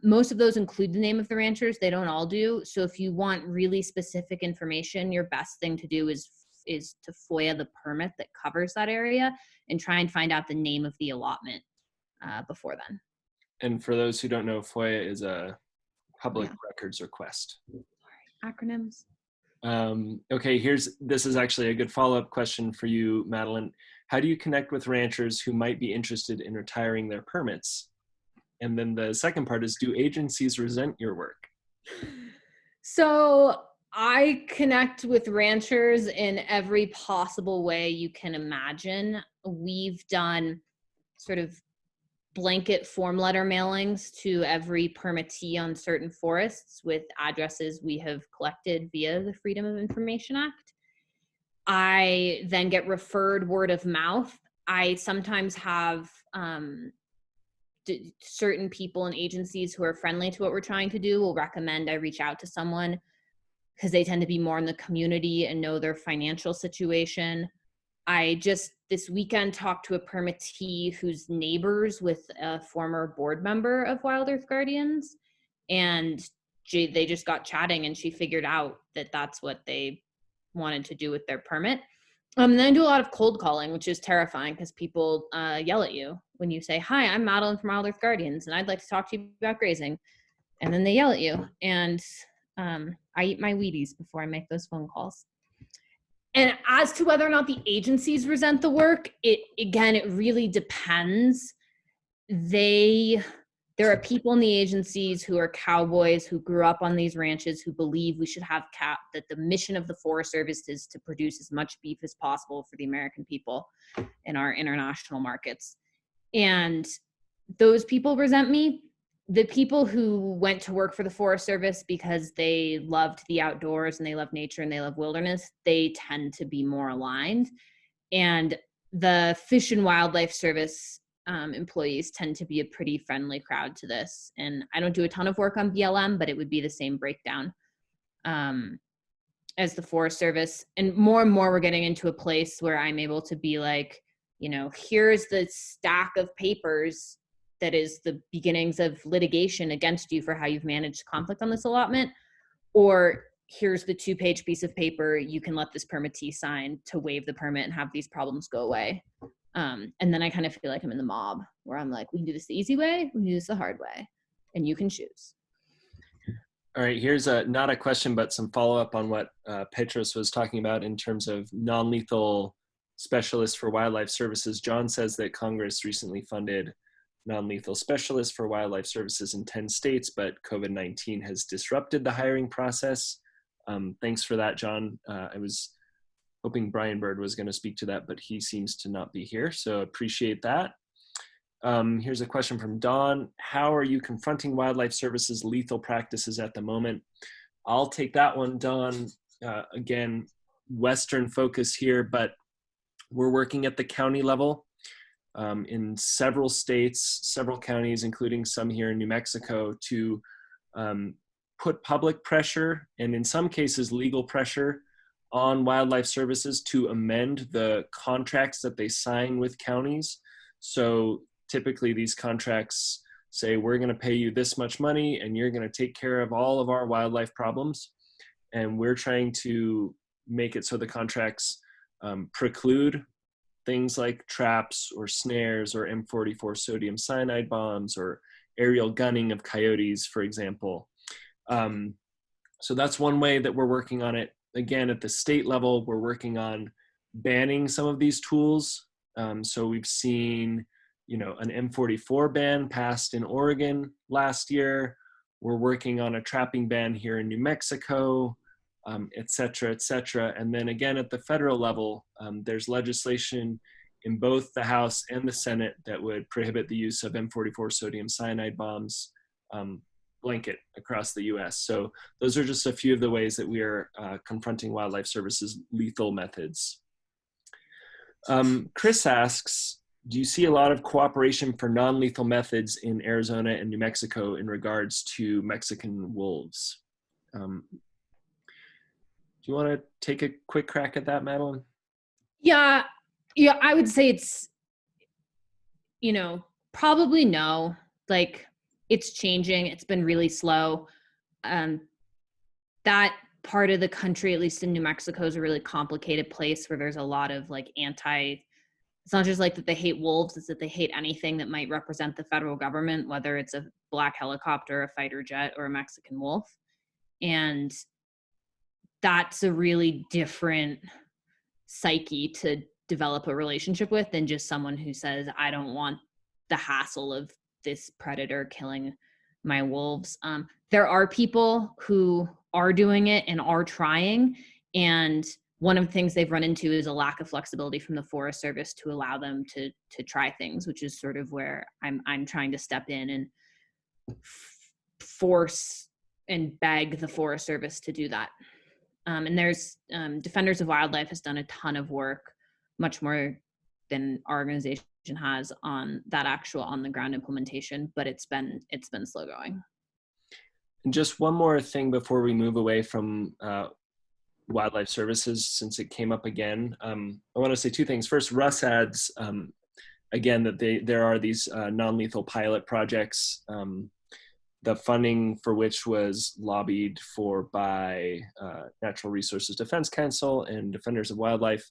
Most of those include the name of the ranchers. They don't all do. So if you want really specific information, your best thing to do is to FOIA the permit that covers that area and try and find out the name of the allotment before then. And for those who don't know, FOIA is a public records request. Sorry, acronyms. Okay, this is actually a good follow-up question for you, Madeline. How do you connect with ranchers who might be interested in retiring their permits? And then the second part is, do agencies resent your work? So I connect with ranchers in every possible way you can imagine. We've done sort of blanket form letter mailings to every permittee on certain forests with addresses we have collected via the Freedom of Information Act. I then get referred word of mouth. I sometimes have certain people and agencies who are friendly to what we're trying to do will recommend I reach out to someone because they tend to be more in the community and know their financial situation. I just this weekend talked to a permittee who's neighbors with a former board member of WildEarth Guardians, and they just got chatting and she figured out that that's what they wanted to do with their permit. And then I do a lot of cold calling, which is terrifying because people yell at you when you say, "Hi, I'm Madeline from WildEarth Guardians, and I'd like to talk to you about grazing." And then they yell at you. And I eat my Wheaties before I make those phone calls. And as to whether or not the agencies resent the work, it really depends. There are people in the agencies who are cowboys who grew up on these ranches who believe we should have that the mission of the Forest Service is to produce as much beef as possible for the American people in our international markets. And those people resent me. The people who went to work for the Forest Service because they loved the outdoors and they love nature and they love wilderness, they tend to be more aligned. And the Fish and Wildlife Service employees tend to be a pretty friendly crowd to this. And I don't do a ton of work on BLM, but it would be the same breakdown as the Forest Service. And more we're getting into a place where I'm able to be like, here's the stack of papers that is the beginnings of litigation against you for how you've managed conflict on this allotment, or here's the 2-page piece of paper you can let this permittee sign to waive the permit and have these problems go away. And then I kind of feel like I'm in the mob where I'm like, we can do this the easy way, we can do this the hard way, and you can choose. All right, here's not a question, but some follow-up on what Petros was talking about in terms of non-lethal specialists for wildlife services. John says that Congress recently funded non-lethal specialists for wildlife services in 10 states, but COVID-19 has disrupted the hiring process. Thanks for that, John. I was hoping Brian Bird was going to speak to that, but he seems to not be here, so appreciate that. Here's a question from Dawn. How are you confronting wildlife services lethal practices at the moment? I'll take that one, Dawn. Again, Western focus here, but we're working at the county level. In several states, several counties, including some here in New Mexico, to put public pressure and in some cases legal pressure on wildlife services to amend the contracts that they sign with counties. So typically these contracts say, we're going to pay you this much money and you're going to take care of all of our wildlife problems. And we're trying to make it so the contracts preclude things like traps or snares or M44 sodium cyanide bombs or aerial gunning of coyotes, for example. So that's one way that we're working on it. Again, at the state level, we're working on banning some of these tools. So we've seen, an M44 ban passed in Oregon last year. We're working on a trapping ban here in New Mexico. et cetera, et cetera. And then again, at the federal level, there's legislation in both the House and the Senate that would prohibit the use of M44 sodium cyanide bombs blanket across the US. So those are just a few of the ways that we are confronting wildlife services lethal methods. Chris asks, do you see a lot of cooperation for non-lethal methods in Arizona and New Mexico in regards to Mexican wolves? Do you want to take a quick crack at that, Madeline? Yeah, I would say it's, probably no. Like, it's changing. It's been really slow. That part of the country, at least in New Mexico, is a really complicated place where there's a lot of like it's not just like that they hate wolves, it's that they hate anything that might represent the federal government, whether it's a black helicopter, a fighter jet, or a Mexican wolf. And that's a really different psyche to develop a relationship with than just someone who says, I don't want the hassle of this predator killing my wolves. There are people who are doing it and are trying, and one of the things they've run into is a lack of flexibility from the Forest Service to allow them to try things, which is sort of where I'm trying to step in and force and beg the Forest Service to do that. And there's Defenders of Wildlife has done a ton of work, much more than our organization has, on that actual on the ground implementation, but it's been slow going. And just one more thing before we move away from wildlife services, since it came up again. I want to say two things. First, Russ adds, again, that there are these non-lethal pilot projects, the funding for which was lobbied for by Natural Resources Defense Council and Defenders of Wildlife.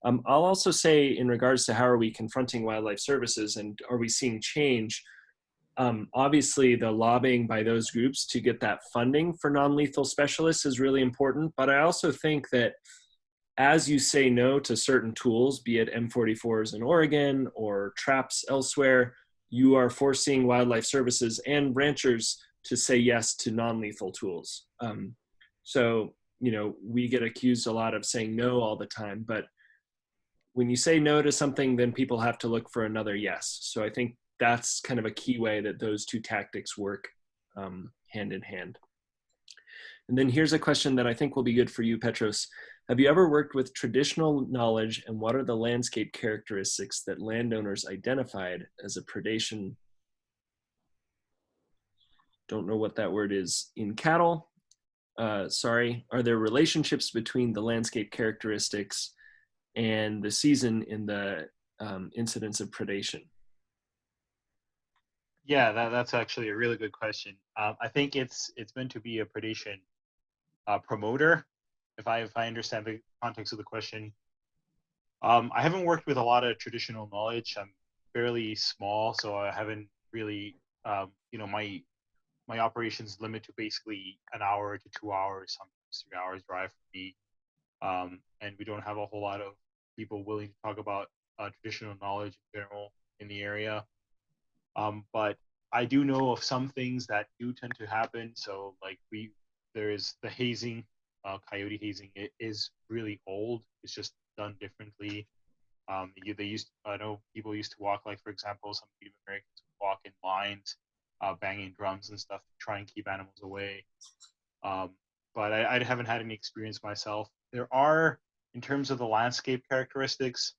I'll also say, in regards to how are we confronting wildlife services and are we seeing change, obviously the lobbying by those groups to get that funding for non-lethal specialists is really important, but I also think that as you say no to certain tools, be it M44s in Oregon or traps elsewhere, you are forcing wildlife services and ranchers to say yes to non-lethal tools. So, we get accused a lot of saying no all the time, but when you say no to something, then people have to look for another yes. So I think that's kind of a key way that those two tactics work hand in hand. And then here's a question that I think will be good for you, Petros. Have you ever worked with traditional knowledge, and what are the landscape characteristics that landowners identified as a predation? Don't know what that word is in cattle. Sorry. Are there relationships between the landscape characteristics and the season in the incidence of predation? Yeah, that's actually a really good question. I think it's meant to be a predation promoter, if I understand the context of the question. I haven't worked with a lot of traditional knowledge. I'm fairly small, so I haven't really, my operations limit to basically an hour to 2 hours, sometimes 3 hours drive for me. And we don't have a whole lot of people willing to talk about traditional knowledge in general in the area. But I do know of some things that do tend to happen. So like there is the hazing, coyote hazing. It is really old. It's just done differently. I know people used to walk, like for example, some Native Americans would walk in lines, banging drums and stuff to try and keep animals away. But I haven't had any experience myself. There are, in terms of the landscape characteristics,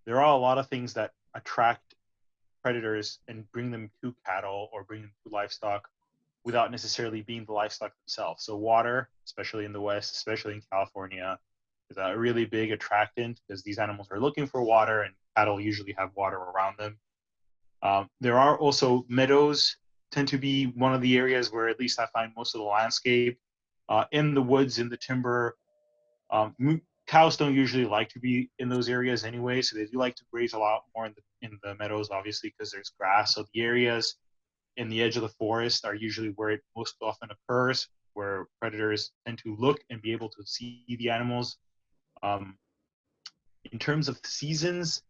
there are a lot of things that attract predators and bring them to cattle or bring them to livestock without necessarily being the livestock themselves. So water, especially in the West, especially in California, is a really big attractant because these animals are looking for water, and cattle usually have water around them. There are also meadows, tend to be one of the areas where at least I find most of the landscape. In the woods, in the timber, cows don't usually like to be in those areas anyway, so they do like to graze a lot more in the meadows, obviously, because there's grass. So the areas in the edge of the forest are usually where it most often occurs, where predators tend to look and be able to see the animals. In terms of seasons,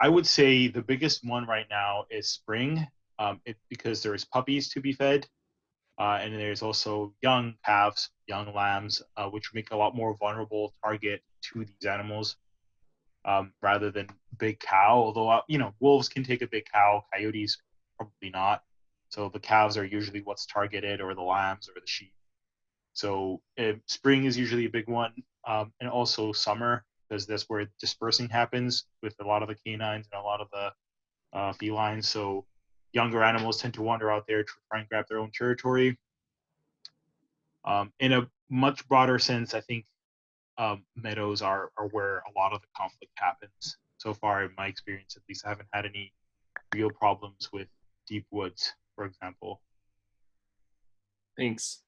I would say the biggest one right now is spring, because there's puppies to be fed. And there's also young calves, young lambs, which make a lot more vulnerable target to these animals rather than big cow. Although, wolves can take a big cow, coyotes probably not. So the calves are usually what's targeted, or the lambs or the sheep. So spring is usually a big one, and also summer, because that's where dispersing happens with a lot of the canines and a lot of the felines. So younger animals tend to wander out there to try and grab their own territory. In a much broader sense, I think meadows are where a lot of the conflict happens. So far, in my experience, at least, I haven't had any real problems with deep woods, for example. Thanks.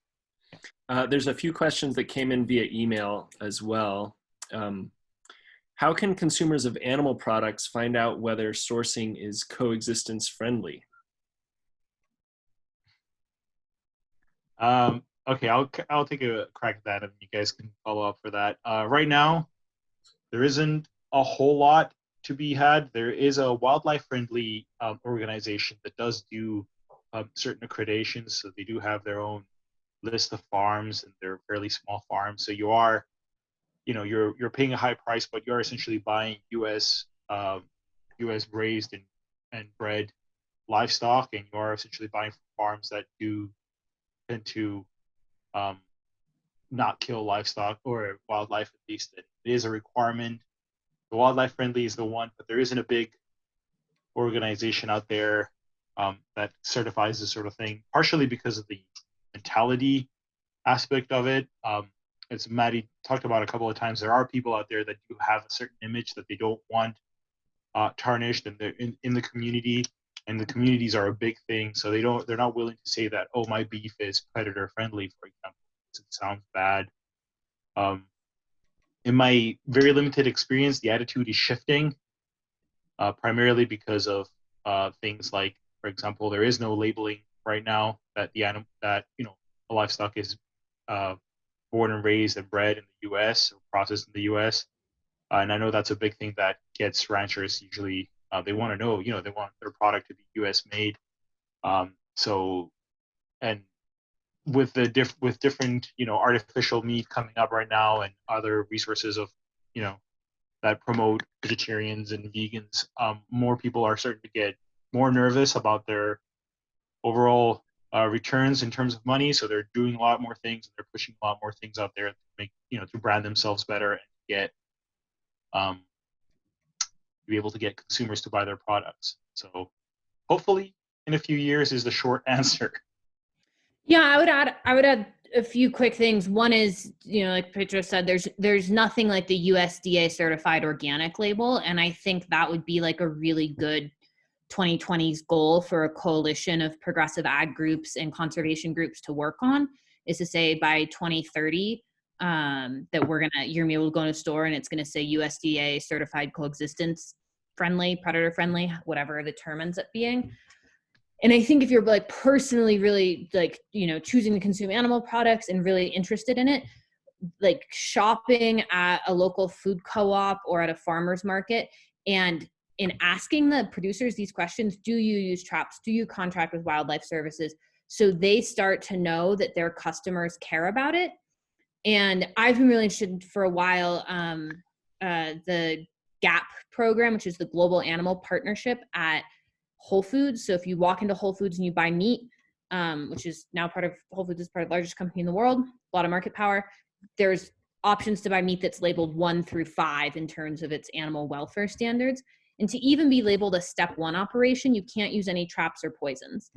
There's a few questions that came in via email as well. How can consumers of animal products find out whether sourcing is coexistence friendly? Okay, I'll take a crack at that, and you guys can follow up for that. Right now, there isn't a whole lot to be had. There is a wildlife-friendly organization that does do certain accreditations, so they do have their own list of farms, and they're fairly small farms. So you are, you're paying a high price, but you're essentially buying U.S. raised and bred livestock, and you are essentially buying from farms that do tend to not kill livestock or wildlife, at least. It is a requirement. The wildlife friendly is the one, but there isn't a big organization out there that certifies this sort of thing, partially because of the mentality aspect of it. As Maddie talked about a couple of times, there are people out there that do have a certain image that they don't want tarnished, and they're in the community, and the communities are a big thing. So they're not willing to say that, oh, my beef is predator friendly, for example. It sounds bad. In my very limited experience, the attitude is shifting, primarily because of things like, for example, there is no labeling right now that a livestock is born and raised and bred in the U.S. or processed in the U.S. And I know that's a big thing that gets ranchers usually. They want to know, they want their product to be U.S. made. And with different, artificial meat coming up right now, and other resources of, that promote vegetarians and vegans, more people are starting to get more nervous about their overall returns in terms of money. So they're doing a lot more things, and they're pushing a lot more things out there to make, to brand themselves better and get to be able to get consumers to buy their products. So hopefully in a few years is the short answer. Yeah, I would add a few quick things. One is, like Petros said, there's nothing like the USDA certified organic label. And I think that would be like a really good 2020's goal for a coalition of progressive ag groups and conservation groups to work on, is to say by 2030, that you're going to be able to go in a store and it's going to say USDA certified coexistence friendly, predator friendly, whatever the term ends up being. And I think if you're like personally really like, choosing to consume animal products and really interested in it, like shopping at a local food co-op or at a farmer's market, and in asking the producers these questions, do you use traps? Do you contract with wildlife services? So they start to know that their customers care about it. And I've been really interested for a while, the GAP program, which is the Global Animal Partnership at Whole Foods. So if you walk into Whole Foods and you buy meat, which is now part of Whole Foods, is part of the largest company in the world, a lot of market power, there's options to buy meat that's labeled 1 through 5 in terms of its animal welfare standards. And to even be labeled a step 1 operation, you can't use any traps or poisons.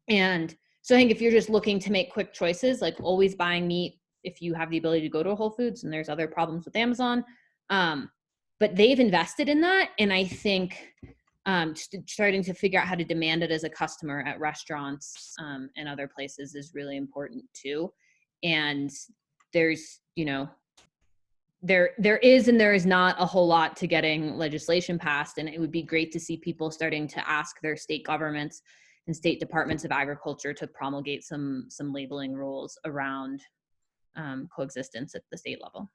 And so I think if you're just looking to make quick choices, like always buying meat, if you have the ability to go to a Whole Foods, and there's other problems with Amazon, but they've invested in that. And I think starting to figure out how to demand it as a customer at restaurants and other places is really important too. And there's, there is and there is not a whole lot to getting legislation passed. And it would be great to see people starting to ask their state governments and state departments of agriculture to promulgate some labeling rules around coexistence at the state level.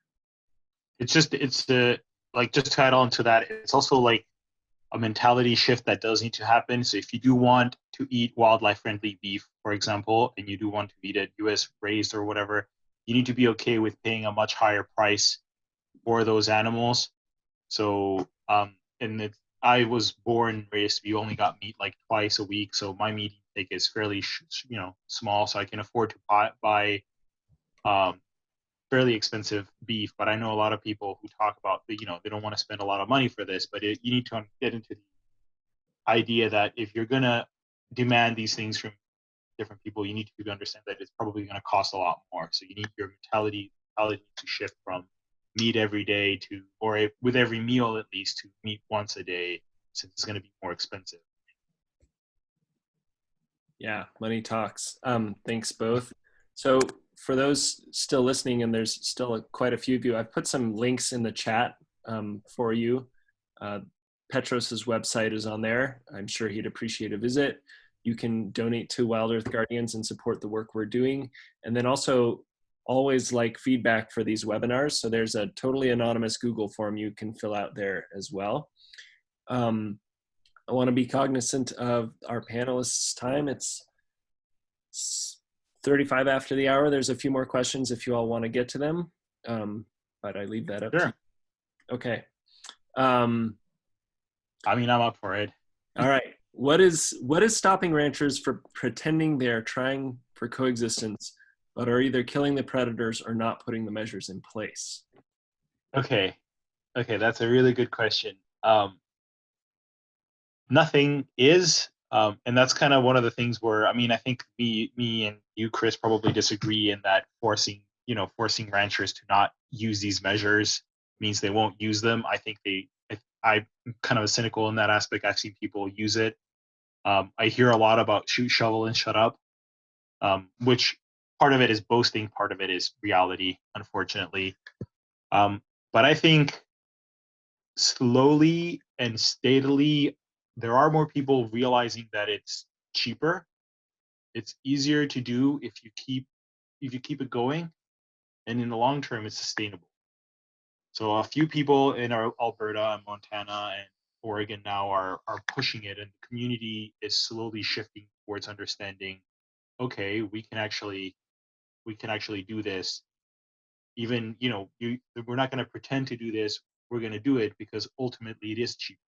Like, just to add on to that, it's also like a mentality shift that does need to happen. So if you do want to eat wildlife-friendly beef, for example, and you do want to eat it US raised or whatever, you need to be okay with paying a much higher price for those animals. So, I was born and raised, we only got meat like twice a week. So my meat intake is fairly, small. So I can afford to buy fairly expensive beef. But I know a lot of people who talk about, they don't want to spend a lot of money for this, but you need to get into the idea that if you're going to demand these things from different people, you need to understand that it's probably going to cost a lot more. So you need your mentality to shift from meat every day to, or with every meal at least, to meat once a day, since it's going to be more expensive. Yeah, money talks. Thanks both. So for those still listening, and there's still quite a few of you, I've put some links in the chat for you. Petros's website is on there. I'm sure he'd appreciate a visit. You can donate to WildEarth Guardians and support the work we're doing. And then also always like feedback for these webinars. So there's a totally anonymous Google form you can fill out there as well. I want to be cognizant of our panelists' time. It's 35 after the hour. There's a few more questions if you all want to get to them, but I leave that up to you. Okay. I'm up for it. All right. What is stopping ranchers for pretending they're trying for coexistence, but are either killing the predators or not putting the measures in place? Okay, that's a really good question. Nothing is, and that's kind of one of the things where, I think me and you, Chris, probably disagree in that forcing ranchers to not use these measures means they won't use them. I think I'm kind of cynical in that aspect. I've seen people use it. I hear a lot about shoot, shovel, and shut up, which part of it is boasting, part of it is reality, unfortunately. But I think slowly and steadily, there are more people realizing that it's cheaper, it's easier to do if you keep it going, and in the long term, it's sustainable. So a few people in our Alberta and Montana and Oregon now are pushing it, and the community is slowly shifting towards understanding, okay, we can actually do this. Even, we're not going to pretend to do this, we're going to do it because ultimately it is cheap.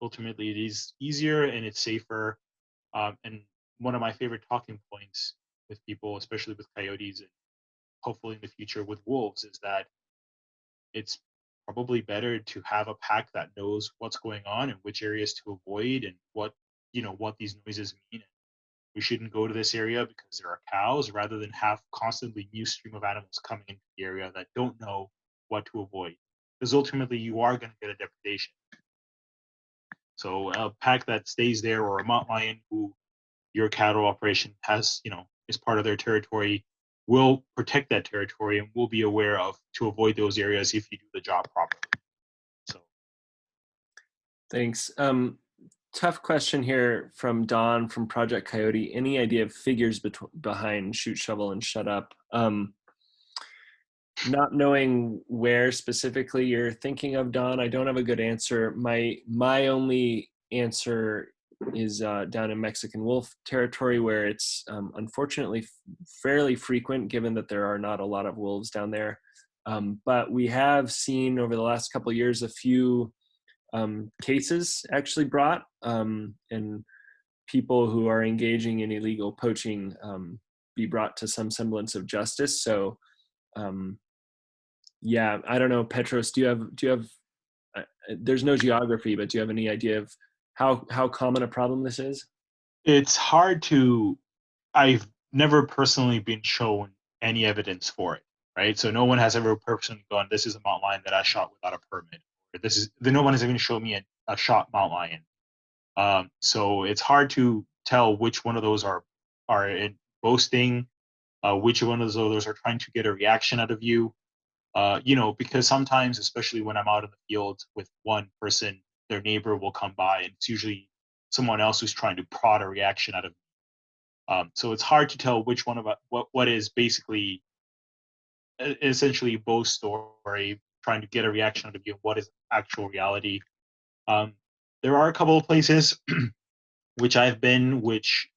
Ultimately it is easier and it's safer. And one of my favorite talking points with people, especially with coyotes and hopefully in the future with wolves, is that it's probably better to have a pack that knows what's going on and which areas to avoid and what these noises mean. We shouldn't go to this area because there are cows, rather than have constantly new stream of animals coming into the area that don't know what to avoid. Because ultimately you are going to get a depredation. So a pack that stays there, or a mountain lion who your cattle operation has, is part of their territory, will protect that territory and will be aware of to avoid those areas if you do the job properly. So, thanks. Tough question here from Don from Project Coyote. Any idea of figures behind shoot, shovel, and shut up? Not knowing where specifically you're thinking of, Don, I don't have a good answer. My only answer is down in Mexican wolf territory, where it's unfortunately fairly frequent, given that there are not a lot of wolves down there. But we have seen over the last couple of years a few cases actually brought, and people who are engaging in illegal poaching be brought to some semblance of justice. So yeah, I don't know, Petros, do you have there's no geography, but do you have any idea of how common a problem this is? It's hard to, I've never personally been shown any evidence for it, right? So no one has ever personally gone, this is a mountain lion that I shot without a permit. Or no one has even shown me a shot mountain lion. So it's hard to tell which one of those are in boasting, which one of those are trying to get a reaction out of you. Because sometimes, especially when I'm out in the field with one person, their neighbor will come by, and it's usually someone else who's trying to prod a reaction out of me. So it's hard to tell which one of what is basically essentially boast story trying to get a reaction out of you, and what is actual reality. There are a couple of places which I've been, which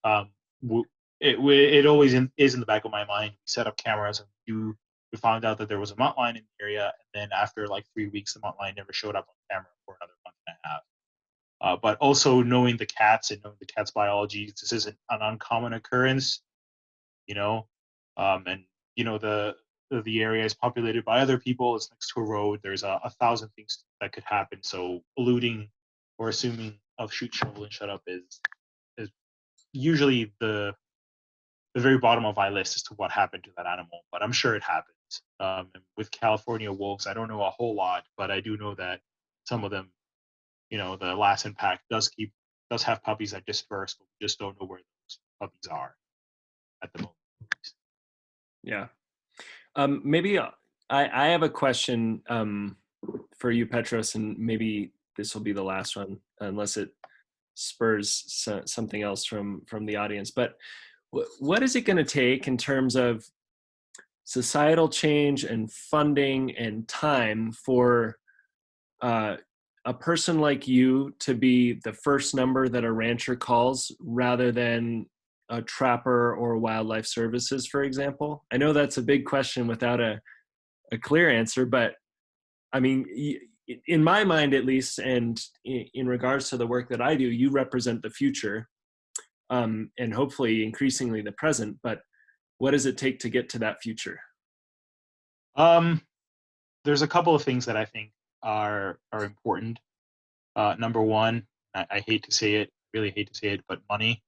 it always is in the back of my mind. We set up cameras, and we found out that there was a mutt lion in the area, and then after like 3 weeks, the mutt lion never showed up on camera for another month and a half. But also knowing the cats and knowing the cat's biology, this isn't an uncommon occurrence, you know, and you know the area is populated by other people. It's next to a road. There's a thousand things that could happen. So alluding or assuming of shoot, shovel, and shut up is usually the very bottom of my list as to what happened to that animal. But I'm sure it happens. And with California wolves, I don't know a whole lot, but I do know that some of them, you know, the Lassen pack does have puppies that disperse, but we just don't know where those puppies are at the moment. Yeah. Maybe I have a question for you, Petros, and maybe this will be the last one, unless it spurs something else from the audience. But what is it going to take in terms of societal change and funding and time for a person like you to be the first number that a rancher calls rather than a trapper or wildlife services, for example? I know that's a big question without a clear answer, but I mean, in my mind at least, and in regards to the work that I do, you represent the future, and hopefully increasingly the present, but what does it take to get to that future? There's a couple of things that I think are important. Number one, I hate to say it, really hate to say it, but money.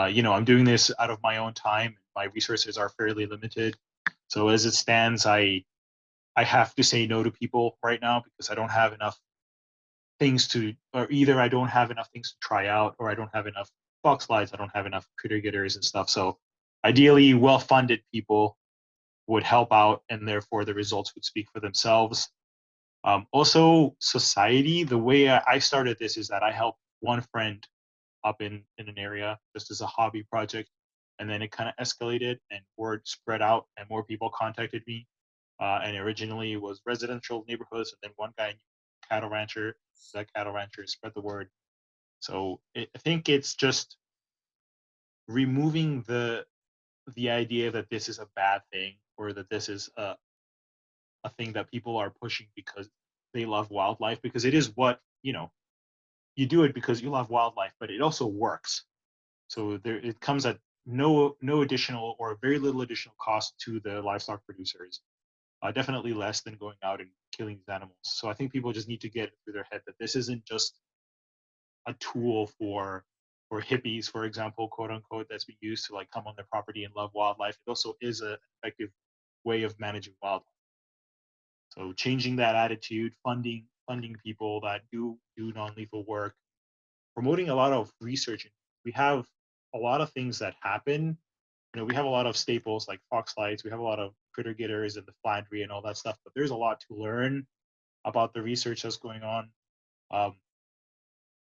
You know, I'm doing this out of my own time. My resources are fairly limited. So as it stands, I have to say no to people right now because I don't have enough things to, or either I don't have enough things to try out, or I don't have enough box slides, I don't have enough critter getters and stuff. So ideally, well-funded people would help out, and therefore the results would speak for themselves. Also, society, the way I started this is that I helped one friend up in an area just as a hobby project, and then it kind of escalated and word spread out and more people contacted me. And originally it was residential neighborhoods, and then one guy, cattle rancher, that cattle rancher spread the word. So I think it's just removing the idea that this is a bad thing, or that this is a thing that people are pushing because they love wildlife, because it is what, you know, you do it because you love wildlife, but it also works. So it comes at no additional or very little additional cost to the livestock producers. Definitely less than going out and killing these animals. So I think people just need to get it through their head that this isn't just a tool for hippies, for example, quote unquote, that's being used to like come on their property and love wildlife. It also is an effective way of managing wildlife. So changing that attitude, funding people that do non-lethal work, promoting a lot of research. We have a lot of things that happen. You know, we have a lot of staples like fox lights. We have a lot of critter getters and the flandry and all that stuff. But there's a lot to learn about the research that's going on.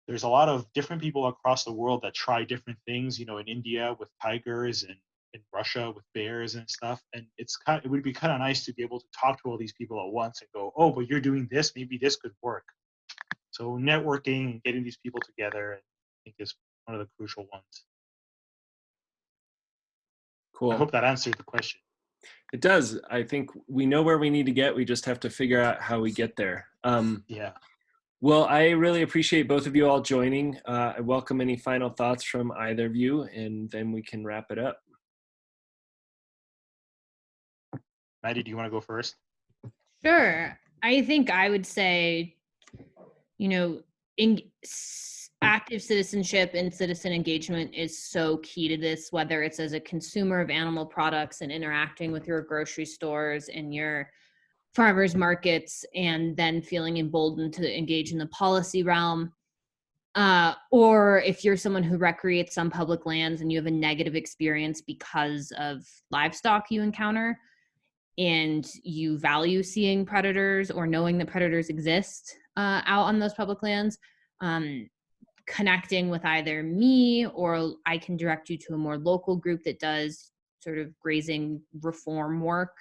There's a lot of different people across the world that try different things. You know, in India with tigers, and in Russia with bears and stuff. And it would be kind of nice to be able to talk to all these people at once and go, oh, but you're doing this. Maybe this could work. So networking, getting these people together, I think is one of the crucial ones. Cool. I hope that answered the question. It does. I think we know where we need to get. We just have to figure out how we get there. Yeah. Well, I really appreciate both of you all joining. I welcome any final thoughts from either of you, and then we can wrap it up. Maddie, do you want to go first? Sure. I think I would say, you know, active citizenship and citizen engagement is so key to this, whether it's as a consumer of animal products and interacting with your grocery stores and your farmers markets, and then feeling emboldened to engage in the policy realm. Or if you're someone who recreates on public lands and you have a negative experience because of livestock you encounter, and you value seeing predators or knowing that predators exist out on those public lands, connecting with either me, or I can direct you to a more local group that does sort of grazing reform work.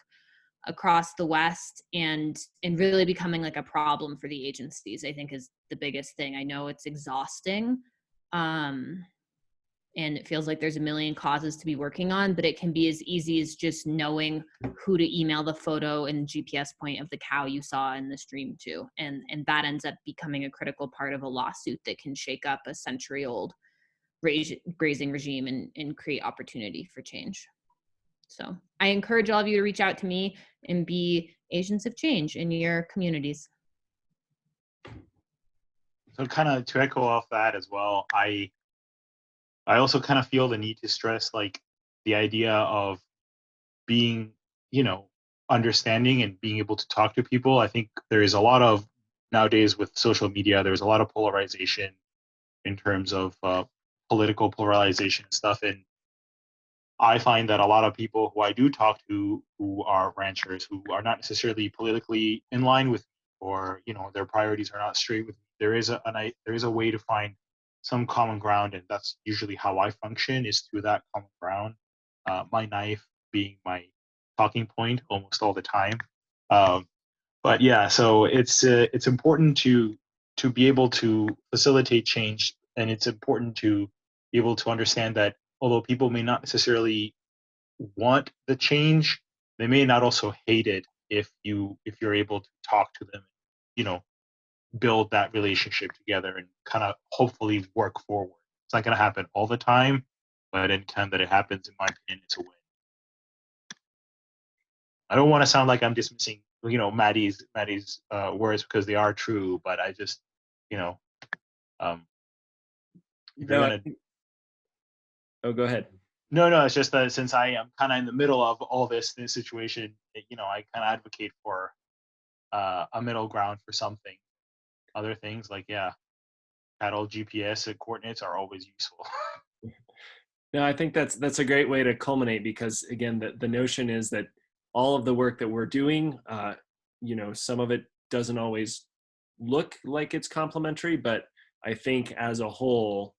across the West, and really becoming like a problem for the agencies, I think, is the biggest thing. I know it's exhausting. And it feels like there's a million causes to be working on, but it can be as easy as just knowing who to email the photo and GPS point of the cow you saw in the stream to. And that ends up becoming a critical part of a lawsuit that can shake up a century-old grazing regime and create opportunity for change. So I encourage all of you to reach out to me and be agents of change in your communities. So kind of to echo off that as well, I also kind of feel the need to stress like the idea of being, understanding and being able to talk to people. I think there is a lot of nowadays with social media, there's a lot of polarization in terms of political polarization and stuff. And I find that a lot of people who I do talk to who are ranchers, who are not necessarily politically in line with me, or their priorities are not straight with me, there is a way to find some common ground, and that's usually how I function, is through that common ground. My knife being my talking point almost all the time. But yeah, so it's important to be able to facilitate change, and it's important to be able to understand that although people may not necessarily want the change, they may not also hate it if you're able to talk to them, build that relationship together and kind of hopefully work forward. It's not going to happen all the time, but anytime that it happens, in my opinion, it's a win. I don't want to sound like I'm dismissing, Maddie's words, because they are true, but I just, No, oh, go ahead. No, it's just that since I am kind of in the middle of all this situation, I kind of advocate for a middle ground for something. Other things like, cattle GPS coordinates are always useful. No, I think that's a great way to culminate, because again, the notion is that all of the work that we're doing, some of it doesn't always look like it's complementary, but I think as a whole,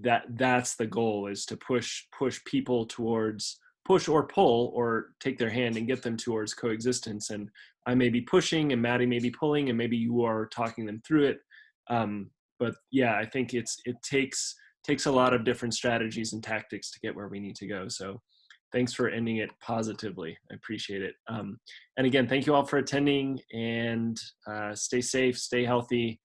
that's the goal, is to push people towards, push or pull or take their hand and get them towards coexistence. And I may be pushing and Maddie may be pulling, and maybe you are talking them through it. But yeah, I think it takes a lot of different strategies and tactics to get where we need to go. So thanks for ending it positively. I appreciate it. And again, thank you all for attending, and stay safe, stay healthy.